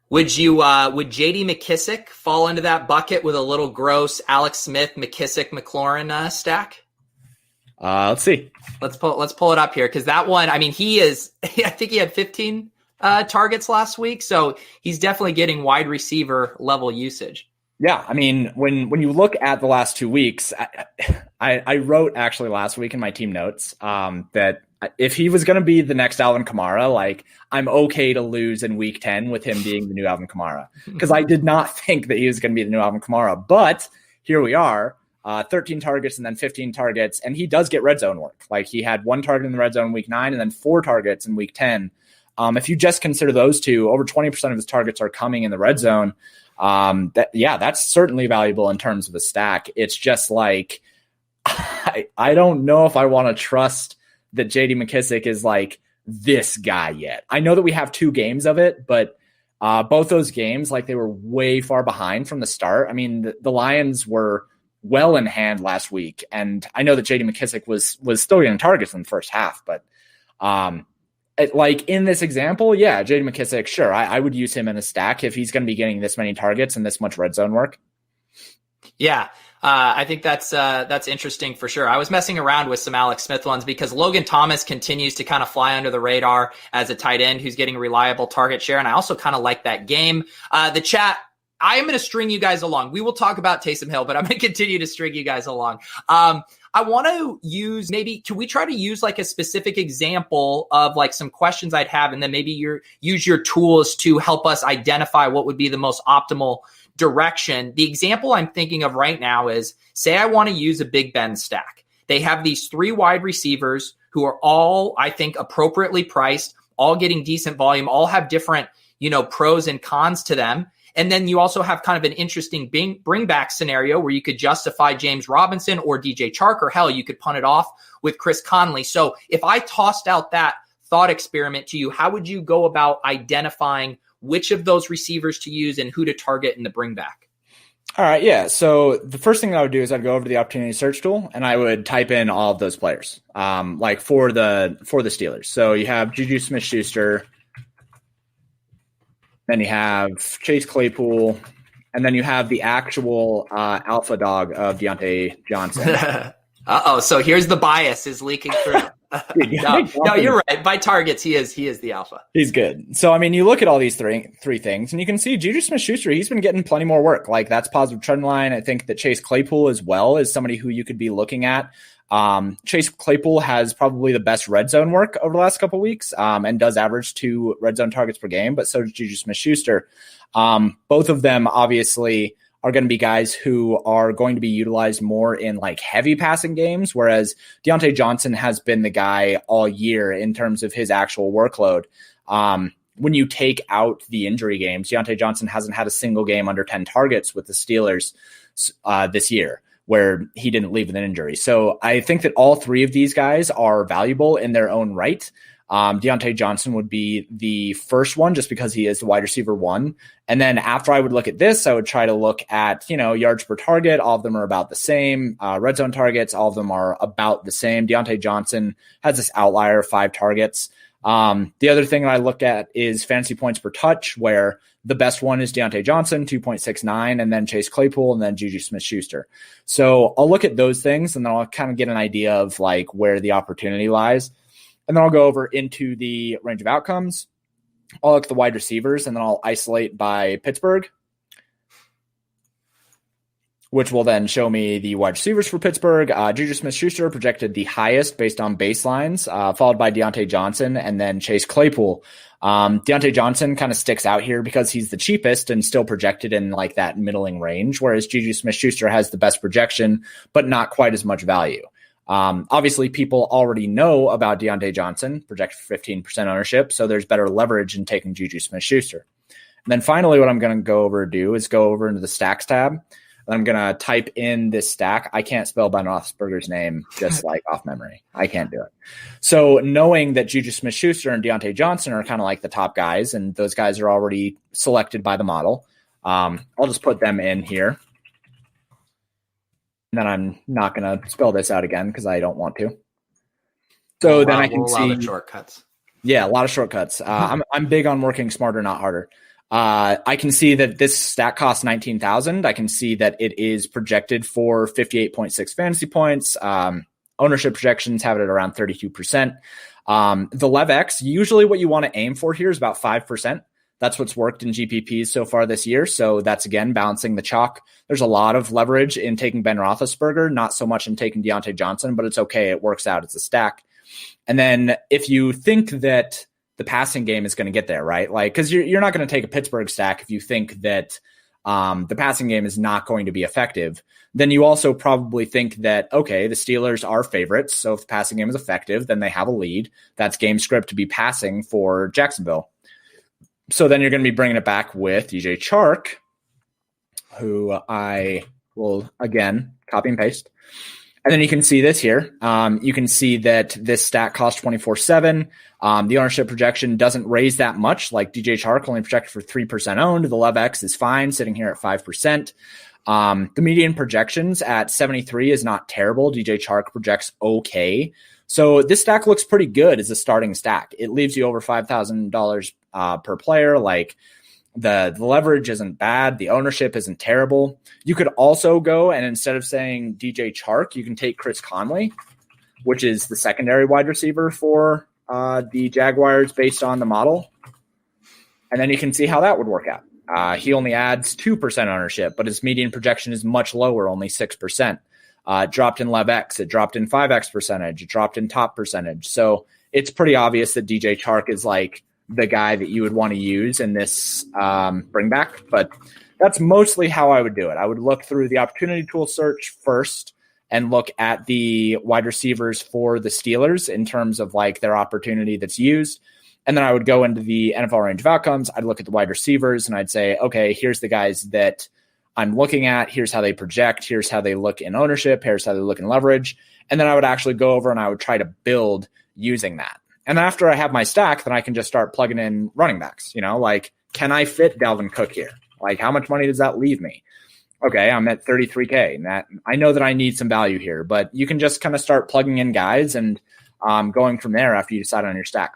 Would JD McKissic fall into that bucket with a little gross Alex Smith, McKissic, McLaurin stack? Let's see. Let's pull it up here, because that one, I mean, I think he had 15 targets last week, so he's definitely getting wide receiver level usage. Yeah, I mean, when you look at the last 2 weeks, I wrote actually last week in my team notes that if he was going to be the next Alvin Kamara, like I'm okay to lose in week 10 with him being the new Alvin Kamara, because I did not think that he was going to be the new Alvin Kamara. But here we are, 13 targets and then 15 targets, and he does get red zone work. Like he had 1 target in the red zone in week 9 and then 4 targets in week 10. If you just consider those two, over 20% of his targets are coming in the red zone. That's certainly valuable in terms of a stack. It's just like, I don't know if I want to trust that JD McKissic is like this guy yet. I know that we have 2 games of it, but both those games, like they were way far behind from the start. I mean, the Lions were well in hand last week, and I know that JD McKissic was still getting targets in the first half, but like in this example, yeah, J.D. McKissic, sure, I would use him in a stack if he's going to be getting this many targets and this much red zone work. Yeah. I think that's interesting for sure. I was messing around with some Alex Smith ones because Logan Thomas continues to kind of fly under the radar as a tight end who's getting reliable target share. And I also kind of like that game. The chat, I am going to string you guys along. We will talk about Taysom Hill, but I'm going to continue to string you guys along. I want to use can we try to use like a specific example of like some questions I'd have, and then maybe use your tools to help us identify what would be the most optimal direction. The example I'm thinking of right now is, say I want to use a Big Ben stack. They have these 3 wide receivers who are all, I think, appropriately priced, all getting decent volume, all have different, pros and cons to them. And then you also have kind of an interesting bring back scenario where you could justify James Robinson or DJ Chark, or hell, you could punt it off with Chris Conley. So if I tossed out that thought experiment to you, how would you go about identifying which of those receivers to use and who to target in the bring back? All right. Yeah. So the first thing I would do is I'd go over to the opportunity search tool and I would type in all of those players, like for the Steelers. So you have Juju Smith-Schuster, then you have Chase Claypool, and then you have the actual alpha dog of Deontay Johnson. Uh-oh. So here's the bias is leaking through. No, you're right. By targets, he is the alpha. He's good. So, I mean, you look at all these three things, and you can see Juju Smith-Schuster, he's been getting plenty more work. Like, that's positive trend line. I think that Chase Claypool as well is somebody who you could be looking at. Chase Claypool has probably the best red zone work over the last couple of weeks, and does average 2 red zone targets per game, but so does Juju Smith-Schuster. Both of them obviously are going to be guys who are going to be utilized more in like heavy passing games, whereas Deontay Johnson has been the guy all year in terms of his actual workload. When you take out the injury games, Deontay Johnson hasn't had a single game under 10 targets with the Steelers this year, where he didn't leave with an injury. So I think that all 3 of these guys are valuable in their own right. Deontay Johnson would be the first one just because he is the wide receiver 1. And then after I would look at this, I would try to look at, yards per target. All of them are about the same. Red zone targets, all of them are about the same. Deontay Johnson has this outlier of 5 targets. The other thing that I look at is fantasy points per touch, where the best one is Deontay Johnson, 2.69, and then Chase Claypool, and then Juju Smith-Schuster. So I'll look at those things, and then I'll kind of get an idea of like where the opportunity lies. And then I'll go over into the range of outcomes. I'll look at the wide receivers, and then I'll isolate by Pittsburgh, which will then show me the wide receivers for Pittsburgh. Juju Smith-Schuster projected the highest based on baselines, followed by Deontay Johnson and then Chase Claypool. Deontay Johnson kind of sticks out here because he's the cheapest and still projected in like that middling range, whereas Juju Smith-Schuster has the best projection, but not quite as much value. Obviously, people already know about Deontay Johnson, projected for 15% ownership, so there's better leverage in taking Juju Smith-Schuster. And then finally, what I'm going to go over into the stacks tab. I'm going to type in this stack. I can't spell Ben Roethlisberger's name just like off memory. I can't do it. So knowing that Juju Smith-Schuster and Deontay Johnson are kind of like the top guys, and those guys are already selected by the model, I'll just put them in here. And then I'm not going to spell this out again because I don't want to. So then I can see shortcuts. Yeah, a lot of shortcuts. I'm big on working smarter, not harder. I can see that this stack costs 19,000. I can see that it is projected for 58.6 fantasy points. Ownership projections have it at around 32%. The LevX, usually what you want to aim for here is about 5%. That's what's worked in GPPs so far this year. So that's, again, balancing the chalk. There's a lot of leverage in taking Ben Roethlisberger, not so much in taking Deontay Johnson, but it's okay. It works out. It's a stack. And then if you think that the passing game is going to get there, right? Like, because you're not going to take a Pittsburgh stack if you think that the passing game is not going to be effective. Then you also probably think that, okay, the Steelers are favorites. So if the passing game is effective, then they have a lead. That's game script to be passing for Jacksonville. So then you're going to be bringing it back with DJ Chark, who I will, again, copy and paste. And then you can see this here. You can see that this stack costs 24/7. The ownership projection doesn't raise that much. Like DJ Chark only projected for 3% owned. The LevX is fine, sitting here at 5%. The median projections at 73 is not terrible. DJ Chark projects okay So this stack looks pretty good as a starting stack. It leaves you over $5,000 per player. Like the leverage isn't bad. The ownership isn't terrible. You could also go and instead of saying DJ Chark, you can take Chris Conley, which is the secondary wide receiver for the Jaguars based on the model. And then you can see how that would work out. He only adds 2% ownership, but his median projection is much lower, only 6%. It dropped in LevX, it dropped in 5X percentage, it dropped in top percentage. So it's pretty obvious that DJ Chark is like the guy that you would want to use in this bring back. But that's mostly how I would do it. I would look through the opportunity tool search first and look at the wide receivers for the Steelers in terms of like their opportunity that's used. And then I would go into the NFL range of outcomes. I'd look at the wide receivers and I'd say, okay, here's the guys that I'm looking at. Here's how they project. Here's how they look in ownership. Here's how they look in leverage. And then I would actually go over and I would try to build using that. And then after I have my stack, then I can just start plugging in running backs. Like, can I fit Dalvin Cook here? Like, how much money does that leave me? Okay, I'm at 33K. And that I know that I need some value here, but you can just kind of start plugging in guys and going from there after you decide on your stack.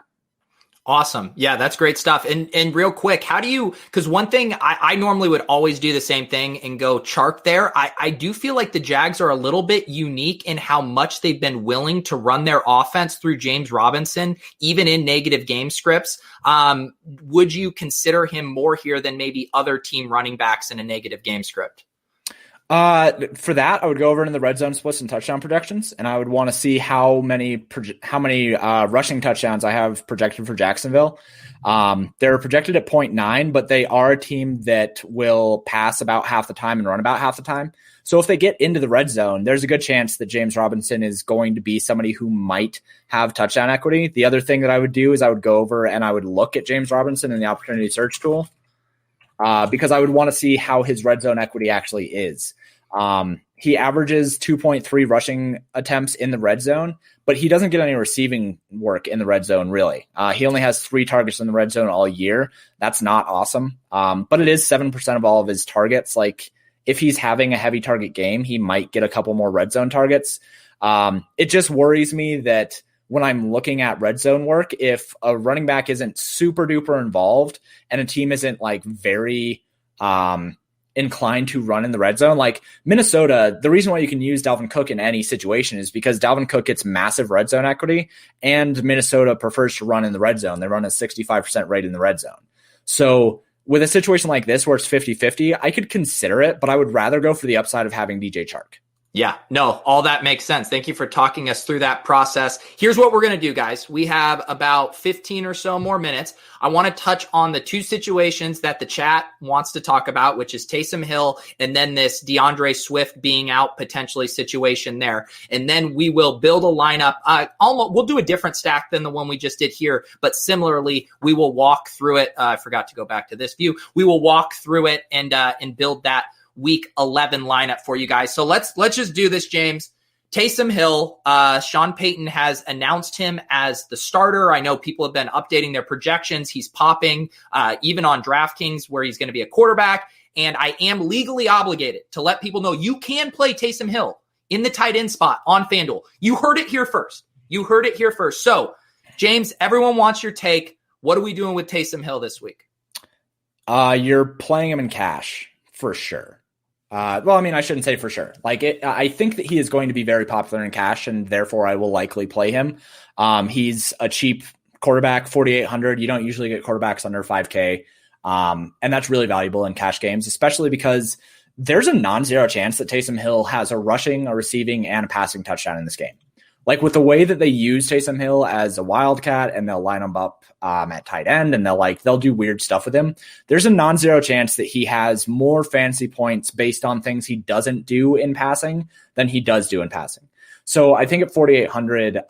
Awesome. Yeah, that's great stuff. And real quick, how do you, because one thing I normally would always do the same thing and go Chark there. I do feel like the Jags are a little bit unique in how much they've been willing to run their offense through James Robinson, even in negative game scripts. Would you consider him more here than maybe other team running backs in a negative game script? For that, I would go over in the red zone splits and touchdown projections, and I would want to see how many rushing touchdowns I have projected for Jacksonville. They're projected at 0.9, but they are a team that will pass about half the time and run about half the time. So if they get into the red zone, there's a good chance that James Robinson is going to be somebody who might have touchdown equity. The other thing that I would do is I would go over and I would look at James Robinson in the opportunity search tool. Because I would want to see how his red zone equity actually is. He averages 2.3 rushing attempts in the red zone, but he doesn't get any receiving work in the red zone, really. He only has 3 targets in the red zone all year. That's not awesome. But it is 7% of all of his targets. Like, if he's having a heavy target game, he might get a couple more red zone targets. It just worries me that when I'm looking at red zone work, if a running back isn't super duper involved and a team isn't like very inclined to run in the red zone, like Minnesota, the reason why you can use Dalvin Cook in any situation is because Dalvin Cook gets massive red zone equity and Minnesota prefers to run in the red zone. They run a 65% rate in the red zone. So with a situation like this where it's 50-50, I could consider it, but I would rather go for the upside of having DJ Chark. Yeah, no, all that makes sense. Thank you for talking us through that process. Here's what we're going to do, guys. We have about 15 or so more minutes. I want to touch on the 2 situations that the chat wants to talk about, which is Taysom Hill and then this DeAndre Swift being out potentially situation there. And then we will build a lineup. We'll do a different stack than the one we just did here, but similarly, we will walk through it. I forgot to go back to this view. We will walk through it and build that week 11 lineup for you guys. So let's just do this, James. Taysom Hill, Sean Payton has announced him as the starter. I know people have been updating their projections. He's popping even on DraftKings where he's going to be a quarterback. And I am legally obligated to let people know you can play Taysom Hill in the tight end spot on FanDuel. You heard it here first. So, James, everyone wants your take. What are we doing with Taysom Hill this week? You're playing him in cash for sure. I shouldn't say for sure. I think that he is going to be very popular in cash, and therefore I will likely play him. He's a cheap quarterback, 4,800. You don't usually get quarterbacks under 5K, and that's really valuable in cash games, especially because there's a non-zero chance that Taysom Hill has a rushing, a receiving, and a passing touchdown in this game. Like with the way that they use Taysom Hill as a wildcat and they'll line him up at tight end and they'll do weird stuff with him. There's a non-zero chance that he has more fantasy points based on things he doesn't do in passing than he does do in passing. So I think at 4,800,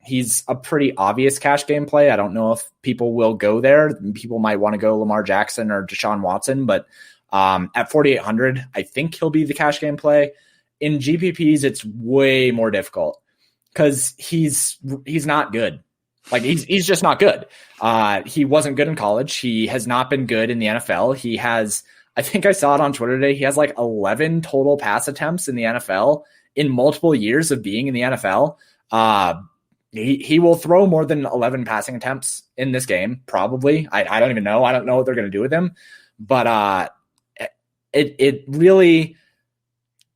he's a pretty obvious cash game play. I don't know if people will go there. People might want to go Lamar Jackson or Deshaun Watson, but at 4,800, I think he'll be the cash game play. In GPPs, it's way more difficult because he's not good. Like he's just not good. He wasn't good in college. He has not been good in the NFL. He has, I think I saw it on Twitter today, he has like 11 total pass attempts in the NFL in multiple years of being in the NFL. he will throw more than 11 passing attempts in this game, probably. I don't even know. I don't know what they're going to do with him. But it really,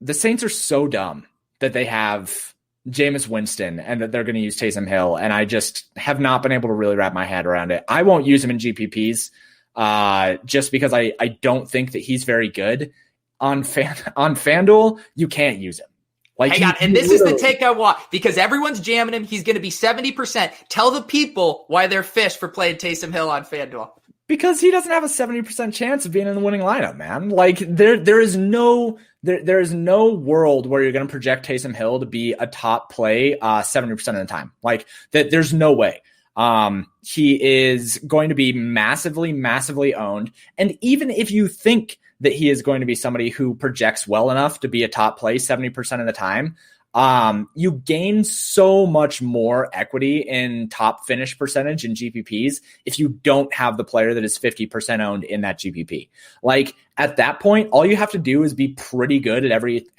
the Saints are so dumb that they have Jameis Winston and that they're going to use Taysom Hill. And I just have not been able to really wrap my head around it. I won't use him in GPPs just because I don't think that he's very good. On FanDuel, you can't use him. Like, hang on, and this is the take I want, because everyone's jamming him. He's going to be 70%. Tell the people why they're fish for playing Taysom Hill on FanDuel. Because he doesn't have a 70% chance of being in the winning lineup, man. Like there is no world where you're going to project Taysom Hill to be a top play 70% of the time. Like there's no way. He is going to be massively, massively owned. And even if you think that he is going to be somebody who projects well enough to be a top play 70% of the time, you gain so much more equity in top finish percentage in GPPs if you don't have the player that is 50% owned in that GPP. Like at that point, all you have to do is be pretty good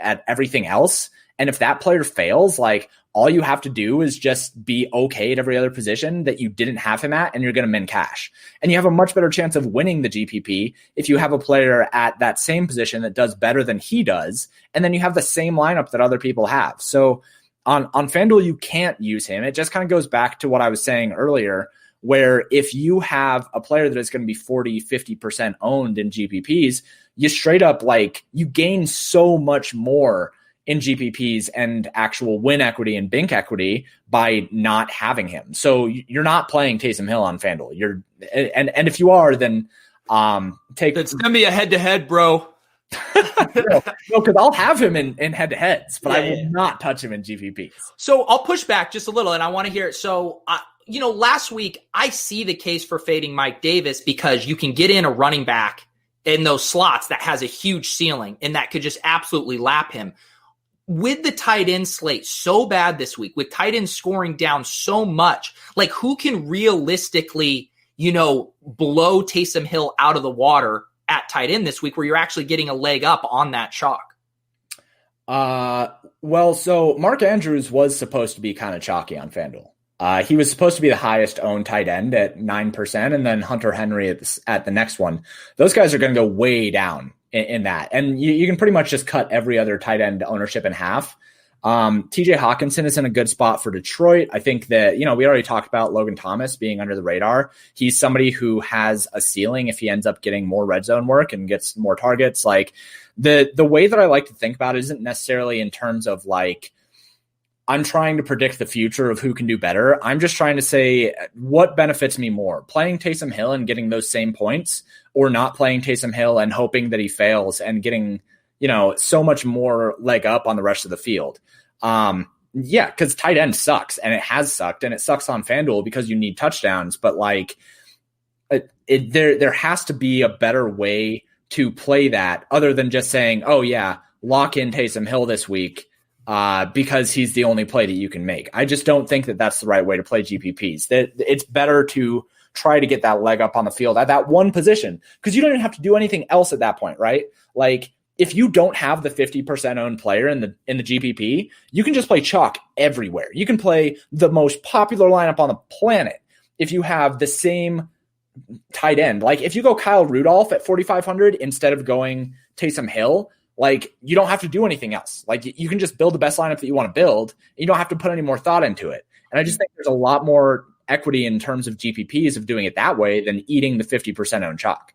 at everything else. And if that player fails, like all you have to do is just be okay at every other position that you didn't have him at, and you're going to min cash. And you have a much better chance of winning the GPP if you have a player at that same position that does better than he does, and then you have the same lineup that other people have. So on FanDuel, you can't use him. It just kind of goes back to what I was saying earlier, where if you have a player that is going to be 40, 50% owned in GPPs, you straight up you gain so much more in GPPs and actual win equity and bink equity by not having him. So you're not playing Taysom Hill on FanDuel. And if you are, then it's gonna be a head-to-head, bro. No, because I'll have him in head-to-heads, but I will not touch him in GPPs. So I'll push back just a little, and I want to hear it. So, last week I see the case for fading Mike Davis because you can get in a running back in those slots that has a huge ceiling and that could just absolutely lap him. With the tight end slate so bad this week, with tight ends scoring down so much, like who can realistically, blow Taysom Hill out of the water at tight end this week where you're actually getting a leg up on that chalk? Well, so Mark Andrews was supposed to be kind of chalky on FanDuel. He was supposed to be the highest owned tight end at 9%, and then Hunter Henry at the next one. Those guys are going to go way down in that. And you can pretty much just cut every other tight end ownership in half. TJ Hawkinson is in a good spot for Detroit. I think that, we already talked about Logan Thomas being under the radar. He's somebody who has a ceiling if he ends up getting more red zone work and gets more targets. Like the way that I like to think about it isn't necessarily in terms of I'm trying to predict the future of who can do better. I'm just trying to say what benefits me more, playing Taysom Hill and getting those same points, or not playing Taysom Hill and hoping that he fails and getting, so much more leg up on the rest of the field. Because tight end sucks, and it has sucked, and it sucks on FanDuel because you need touchdowns. But there has to be a better way to play that other than just saying, oh yeah, lock in Taysom Hill this week. Because he's the only play that you can make. I just don't think that that's the right way to play GPPs. That it's better to try to get that leg up on the field at that one position, because you don't even have to do anything else at that point, right? Like if you don't have the 50% owned player in the GPP, you can just play chalk everywhere. You can play the most popular lineup on the planet if you have the same tight end. Like if you go Kyle Rudolph at 4,500 instead of going Taysom Hill, you don't have to do anything else. You can just build the best lineup that you want to build. You don't have to put any more thought into it. And I just think there's a lot more equity in terms of GPPs of doing it that way than eating the 50% owned chalk.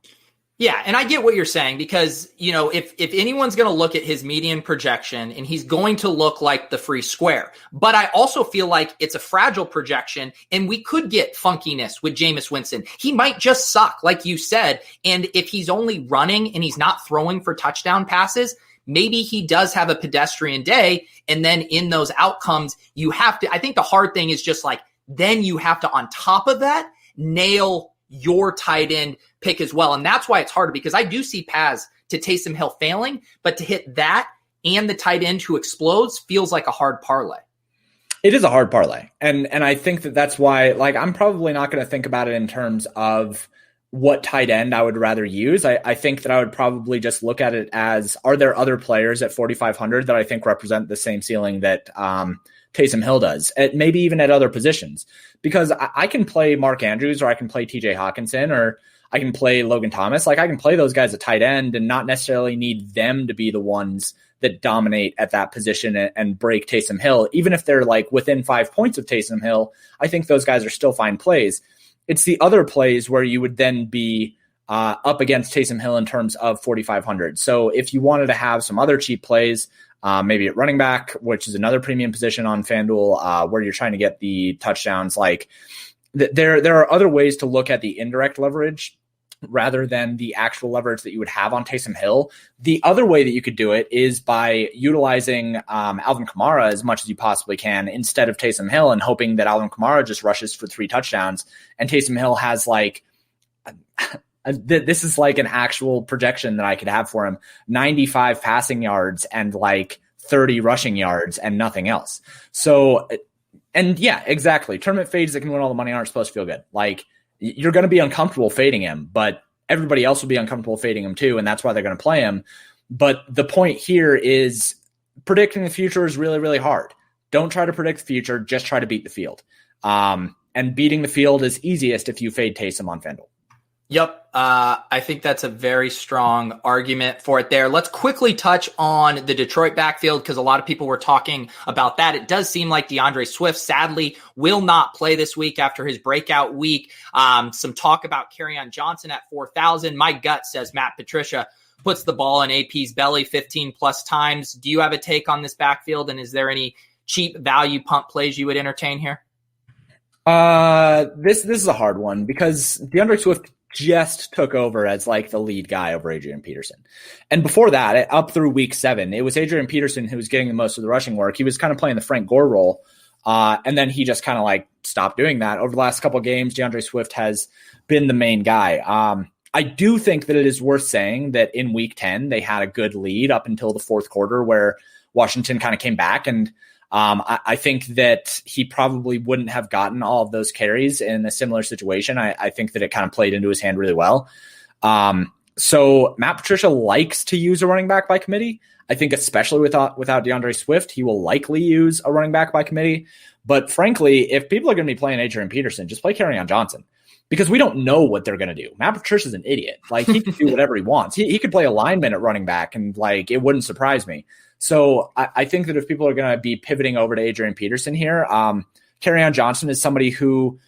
Yeah, and I get what you're saying because, if anyone's going to look at his median projection, and he's going to look like the free square. But I also feel like it's a fragile projection, and we could get funkiness with Jameis Winston. He might just suck, like you said. And if he's only running and he's not throwing for touchdown passes, maybe he does have a pedestrian day. And then in those outcomes, you have to, I think the hard thing is just then you have to, on top of that, nail your tight end pick as well. And that's why it's harder, because I do see paths to Taysom Hill failing, but to hit that and the tight end who explodes feels like a hard parlay. It is a hard parlay. And I think that that's why, I'm probably not going to think about it in terms of what tight end I would rather use. I think that I would probably just look at it as, are there other players at 4,500 that I think represent the same ceiling that Taysom Hill does, maybe even at other positions? Because I can play Mark Andrews, or I can play TJ Hawkinson, or I can play Logan Thomas. Like, I can play those guys at tight end and not necessarily need them to be the ones that dominate at that position and break Taysom Hill. Even if they're like within 5 points of Taysom Hill, I think those guys are still fine plays. It's the other plays where you would then be up against Taysom Hill in terms of 4,500. So if you wanted to have some other cheap plays, maybe at running back, which is another premium position on FanDuel, where you're trying to get the touchdowns, like there are other ways to look at the indirect leverage rather than the actual leverage that you would have on Taysom Hill. The other way that you could do it is by utilizing Alvin Kamara as much as you possibly can instead of Taysom Hill, and hoping that Alvin Kamara just rushes for 3 touchdowns and Taysom Hill has like this is like an actual projection that I could have for him: 95 passing yards and like 30 rushing yards and nothing else. So, and yeah, exactly. Tournament fades that can win all the money aren't supposed to feel good. Like, you're going to be uncomfortable fading him, but everybody else will be uncomfortable fading him too, and that's why they're going to play him. But the point here is predicting the future is really, really hard. Don't try to predict the future. Just try to beat the field. And beating the field is easiest if you fade Taysom on FanDuel. Yep. I think that's a very strong argument for it there. Let's quickly touch on the Detroit backfield, because a lot of people were talking about that. It does seem like DeAndre Swift, sadly, will not play this week after his breakout week. Some talk about Kerryon Johnson at 4,000. My gut says Matt Patricia puts the ball in AP's belly 15 plus times. Do you have a take on this backfield? And is there any cheap value pump plays you would entertain here? This is a hard one, because DeAndre Swift just took over as like the lead guy over Adrian Peterson. And before that, up through week 7, it was Adrian Peterson who was getting the most of the rushing work. He was kind of playing the Frank Gore role. And then he just kind of like stopped doing that. Over the last couple of games, DeAndre Swift has been the main guy. I do think that it is worth saying that in week 10, they had a good lead up until the fourth quarter, where Washington kind of came back. And I think that he probably wouldn't have gotten all of those carries in a similar situation. I think that it kind of played into his hand really well. So Matt Patricia likes to use a running back by committee. I think especially without DeAndre Swift, he will likely use a running back by committee. But frankly, if people are going to be playing Adrian Peterson, just play Kerryon Johnson, because we don't know what they're going to do. Matt Patricia's an idiot. Like, he can do whatever he wants. He could play a lineman at running back, and like, it wouldn't surprise me. So I think that if people are going to be pivoting over to Adrian Peterson here, Kerryon Johnson is somebody who,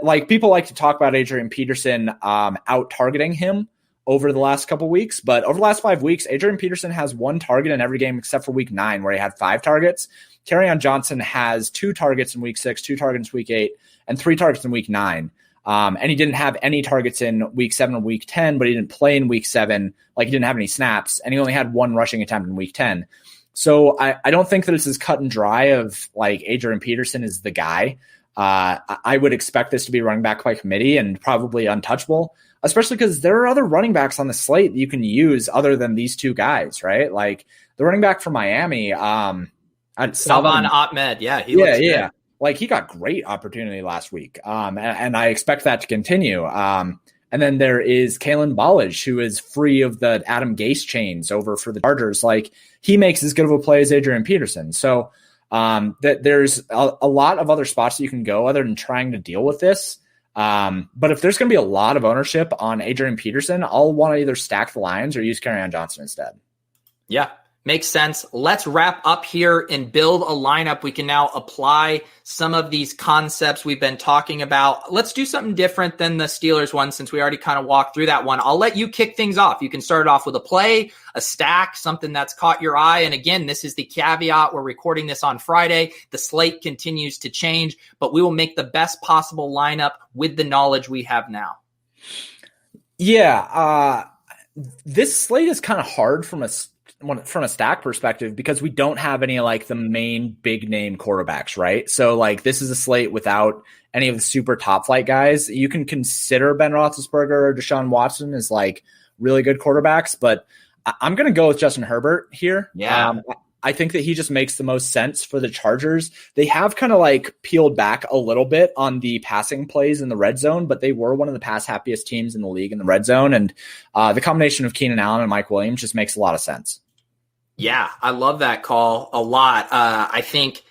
like, people like to talk about Adrian Peterson out targeting him over the last couple weeks. But over the last 5 weeks, Adrian Peterson has 1 target in every game except for week 9, where he had 5 targets. Kerryon Johnson has 2 targets in week 6, 2 targets in week 8, and 3 targets in week 9. And he didn't have any targets in week 7 or week 10, but he didn't play in week 7. Like, he didn't have any snaps, and he only had 1 rushing attempt in week 10. So I don't think that it's as cut and dry of like Adrian Peterson is the guy. I would expect this to be running back by committee and probably untouchable, especially because there are other running backs on the slate that you can use other than these 2 guys, right? Like the running back from Miami, Salvon Ahmed. Yeah. He looks good. Like, he got great opportunity last week. And I expect that to continue. And then there is Kalen Ballage, who is free of the Adam Gase chains over for the Chargers. Like, he makes as good of a play as Adrian Peterson. So that there's a lot of other spots that you can go other than trying to deal with this. But if there's going to be a lot of ownership on Adrian Peterson, I'll want to either stack the Lions or use Kerryon Johnson instead. Yeah. Makes sense. Let's wrap up here and build a lineup. We can now apply some of these concepts we've been talking about. Let's do something different than the Steelers one, since we already kind of walked through that one. I'll let you kick things off. You can start it off with a play, a stack, something that's caught your eye. And again, this is the caveat. We're recording this on Friday. The slate continues to change, but we will make the best possible lineup with the knowledge we have now. Yeah. This slate is kind of hard from a stack perspective, because we don't have any like the main big name quarterbacks, right? So like, this is a slate without any of the super top flight guys. You can consider Ben Roethlisberger or Deshaun Watson as like really good quarterbacks, but I'm going to go with Justin Herbert here. Yeah. I think that he just makes the most sense for the Chargers. They have kind of like peeled back a little bit on the passing plays in the red zone, but they were one of the pass happiest teams in the league in the red zone. And the combination of Keenan Allen and Mike Williams just makes a lot of sense. Yeah, I love that call a lot. I think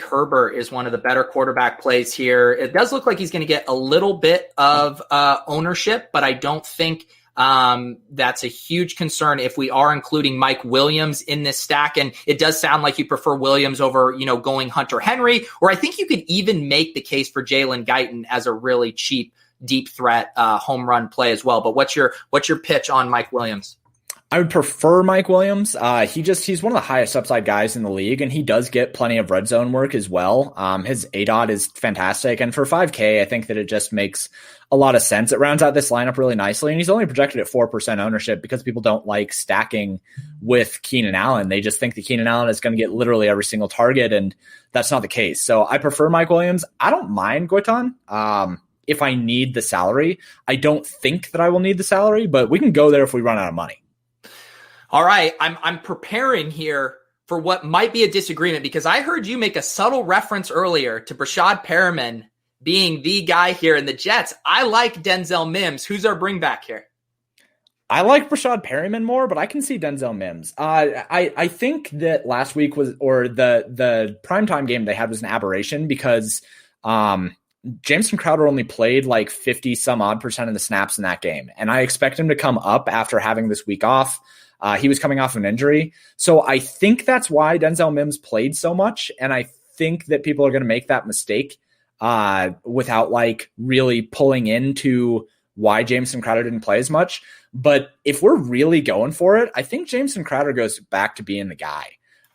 Herbert is one of the better quarterback plays here. It does look like he's going to get a little bit of ownership, but I don't think that's a huge concern if we are including Mike Williams in this stack. And it does sound like you prefer Williams over, going Hunter Henry, or I think you could even make the case for Jalen Guyton as a really cheap, deep threat home run play as well. But what's your pitch on Mike Williams? I would prefer Mike Williams. He's one of the highest upside guys in the league, and he does get plenty of red zone work as well. His ADOT is fantastic, and for 5K, I think that it just makes a lot of sense. It rounds out this lineup really nicely, and he's only projected at 4% ownership because people don't like stacking with Keenan Allen. They just think that Keenan Allen is going to get literally every single target, and that's not the case. So I prefer Mike Williams. I don't mind Guyton. If I need the salary, I don't think that I will need the salary, but we can go there if we run out of money. All right, I'm preparing here for what might be a disagreement because I heard you make a subtle reference earlier to Brashad Perriman being the guy here in the Jets. I like Denzel Mims. Who's our bring back here? I like Brashad Perriman more, but I can see Denzel Mims. I think that last week the primetime game they had was an aberration because Jameson Crowder only played like 50 some odd percent of the snaps in that game. And I expect him to come up after having this week off. He was coming off an injury. So I think that's why Denzel Mims played so much. And I think that people are going to make that mistake without like really pulling into why Jameson Crowder didn't play as much. But if we're really going for it, I think Jameson Crowder goes back to being the guy.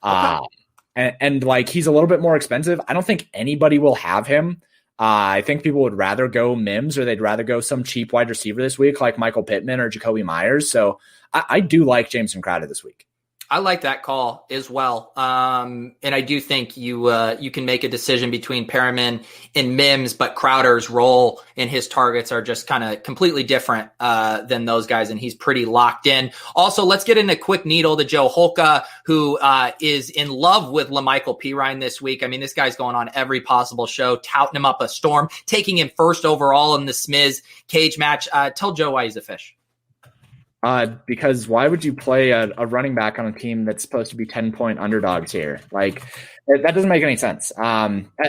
Okay. And like, he's a little bit more expensive. I don't think anybody will have him. I think people would rather go Mims or they'd rather go some cheap wide receiver this week, like Michael Pittman or Jacoby Myers. So I do like Jameson Crowder this week. I like that call as well. And I do think you can make a decision between Perriman and Mims, but Crowder's role and his targets are just kind of completely different than those guys, and he's pretty locked in. Also, let's get in a quick needle to Joe Holka, who is in love with LaMichael Pirine this week. I mean, this guy's going on every possible show, touting him up a storm, taking him first overall in the Smiz cage match. Tell Joe why he's a fish. Because why would you play a running back on a team that's supposed to be 10-point underdogs here? Like, that doesn't make any sense.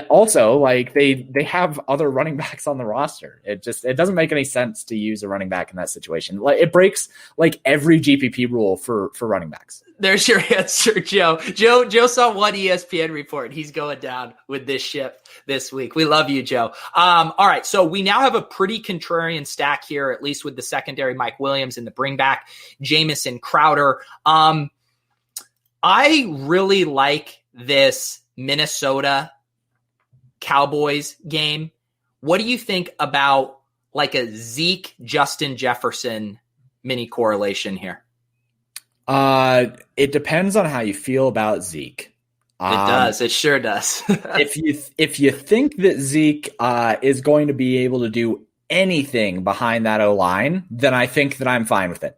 Also, like they have other running backs on the roster. It doesn't make any sense to use a running back in that situation. Like, it breaks like every GPP rule for running backs. There's your answer, Joe. Joe saw one ESPN report. He's going down with this ship this week. We love you, Joe. All right, so we now have a pretty contrarian stack here, at least with the secondary Mike Williams and the bring back Jamison Crowder. I really like this Minnesota Cowboys game. What do you think about like a Zeke Justin Jefferson mini correlation here? It depends on how you feel about Zeke. It does. It sure does. if you think that Zeke is going to be able to do anything behind that O-line, then I think that I'm fine with it.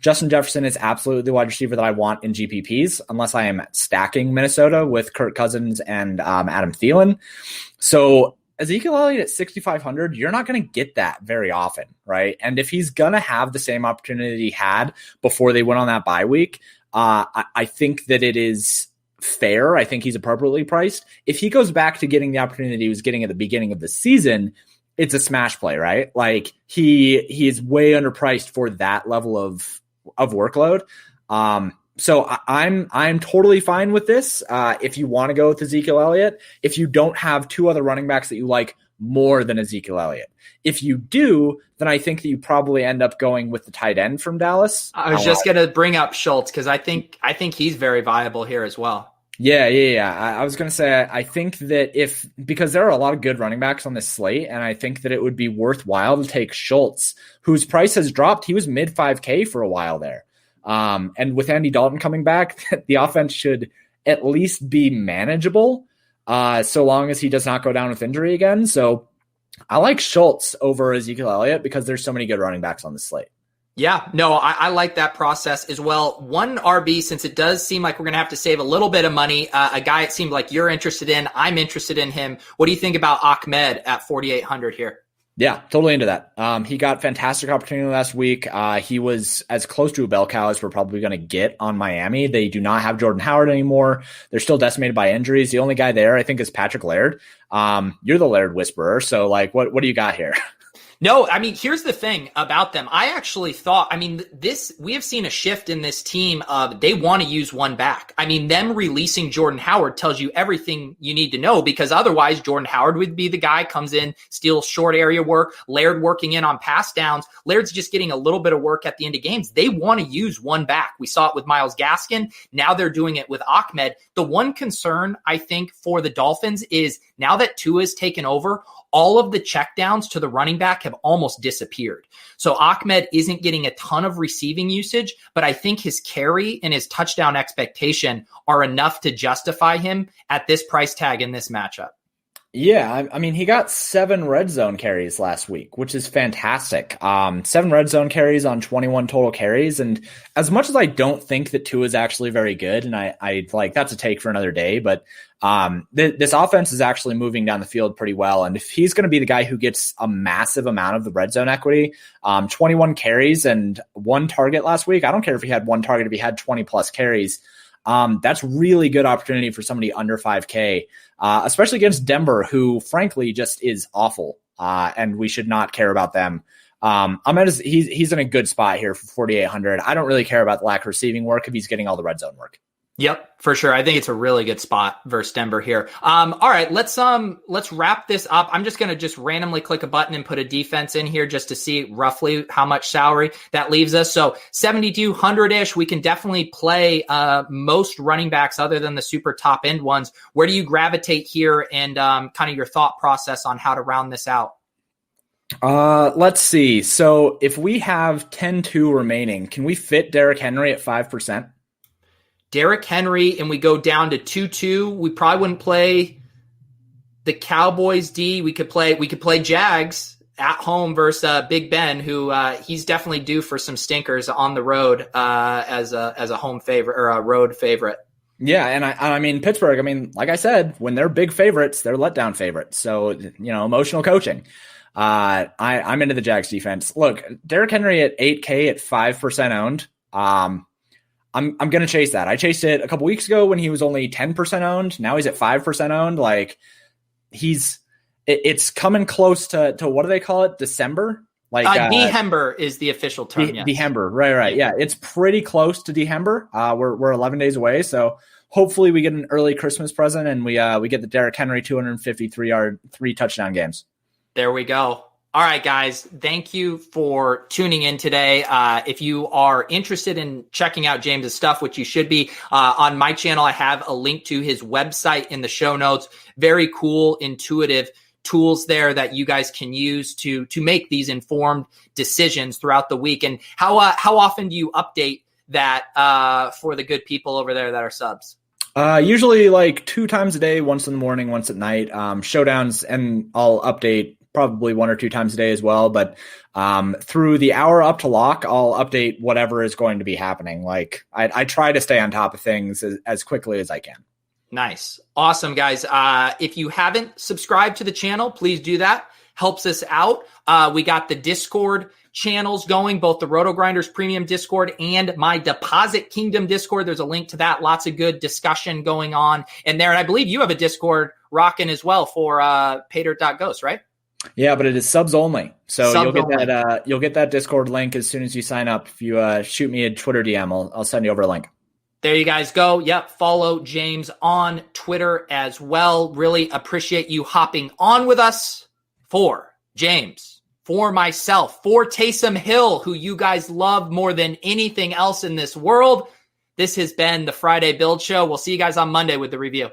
Justin Jefferson is absolutely the wide receiver that I want in GPPs, unless I am stacking Minnesota with Kirk Cousins and Adam Thielen. So Ezekiel Elliott at 6,500, you're not going to get that very often, right? And if he's going to have the same opportunity he had before they went on that bye week, I think that it is fair. I think he's appropriately priced. If he goes back to getting the opportunity he was getting at the beginning of the season, it's a smash play, right? Like he is way underpriced for that level of workload. So I'm totally fine with this. If you want to go with Ezekiel Elliott, if you don't have two other running backs that you like more than Ezekiel Elliott. If you do, then I think that you probably end up going with the tight end from Dallas. I was just going to bring up Schultz because I think he's very viable here as well. Yeah. I was going to say, I think that because there are a lot of good running backs on this slate, and I think that it would be worthwhile to take Schultz, whose price has dropped. He was mid 5K for a while there. And with Andy Dalton coming back, the offense should at least be manageable, so long as he does not go down with injury again. So I like Schultz over Ezekiel Elliott because there's so many good running backs on the slate. Yeah, no, I like that process as well. One RB, since it does seem like we're going to have to save a little bit of money, a guy it seemed like you're interested in, I'm interested in him. What do you think about Ahmed at 4,800 here? Yeah, totally into that. He got fantastic opportunity last week. He was as close to a bell cow as we're probably going to get on Miami. They do not have Jordan Howard anymore. They're still decimated by injuries. The only guy there, I think, is Patrick Laird. You're the Laird whisperer. So, like, what do you got here? No, I mean, here's the thing about them. I actually thought, we have seen a shift in this team of they want to use one back. I mean, them releasing Jordan Howard tells you everything you need to know, because otherwise Jordan Howard would be the guy, comes in, steals short area work, Laird working in on pass downs. Laird's just getting a little bit of work at the end of games. They want to use one back. We saw it with Myles Gaskin. Now they're doing it with Ahmed. The one concern, I think, for the Dolphins is now that Tua's taken over, all of the checkdowns to the running back have almost disappeared. So Ahmed isn't getting a ton of receiving usage, but I think his carry and his touchdown expectation are enough to justify him at this price tag in this matchup. Yeah, I mean, he got 7 red zone carries last week, which is fantastic. 7 red zone carries on 21 total carries. And as much as I don't think that Tua is actually very good, and I like, that's a take for another day, but this offense is actually moving down the field pretty well. And if he's going to be the guy who gets a massive amount of the red zone equity, 21 carries and 1 target last week, I don't care if he had 1 target, if he had 20 plus carries, that's really good opportunity for somebody under 5K, especially against Denver, who frankly just is awful, and we should not care about them. He's in a good spot here for 4,800. I don't really care about the lack of receiving work if he's getting all the red zone work. Yep, for sure. I think it's a really good spot versus Denver here. All right, let's wrap this up. I'm just going to randomly click a button and put a defense in here just to see roughly how much salary that leaves us. So 7,200-ish, we can definitely play most running backs other than the super top end ones. Where do you gravitate here, and kind of your thought process on how to round this out? Let's see. So if we have 10-2 remaining, can we fit Derrick Henry at 5%? Derrick Henry, and we go down to 2-2. We probably wouldn't play the Cowboys D. We could play Jags at home versus Big Ben, who he's definitely due for some stinkers on the road as a home favorite or a road favorite. Yeah, and I mean Pittsburgh. I mean, like I said, when they're big favorites, they're letdown favorites. So emotional coaching. I'm into the Jags defense. Look, Derrick Henry at 8K at 5% owned. I'm going to chase that. I chased it a couple weeks ago when he was only 10% owned. Now he's at 5% owned. Like it's coming close to what do they call it? December? Like Dehember is the official term. Yes. Dehember. Right. Yeah. It's pretty close to Dehember. We're 11 days away. So hopefully we get an early Christmas present and we get the Derrick Henry 253-yard 3 touchdown games. There we go. All right, guys, thank you for tuning in today. If you are interested in checking out James's stuff, which you should be, on my channel, I have a link to his website in the show notes. Very cool, intuitive tools there that you guys can use to make these informed decisions throughout the week. And how often do you update that for the good people over there that are subs? Usually like 2 times a day, once in the morning, once at night. Showdowns, and I'll update probably 1 or 2 times a day as well. But through the hour up to lock, I'll update whatever is going to be happening. Like I try to stay on top of things as quickly as I can. Nice. Awesome, guys. If you haven't subscribed to the channel, please do that. Helps us out. We got the Discord channels going, both the RotoGrinders Premium Discord and my Deposit Kingdom Discord. There's a link to that. Lots of good discussion going on in there. And I believe you have a Discord rocking as well for paydirt.ghost, right? Yeah, but it is subs only. So you'll get that Discord link as soon as you sign up. If you shoot me a Twitter DM, I'll send you over a link. There you guys go. Yep. Follow James on Twitter as well. Really appreciate you hopping on with us. For James, for myself, for Taysom Hill, who you guys love more than anything else in this world, this has been the Friday Build Show. We'll see you guys on Monday with the review.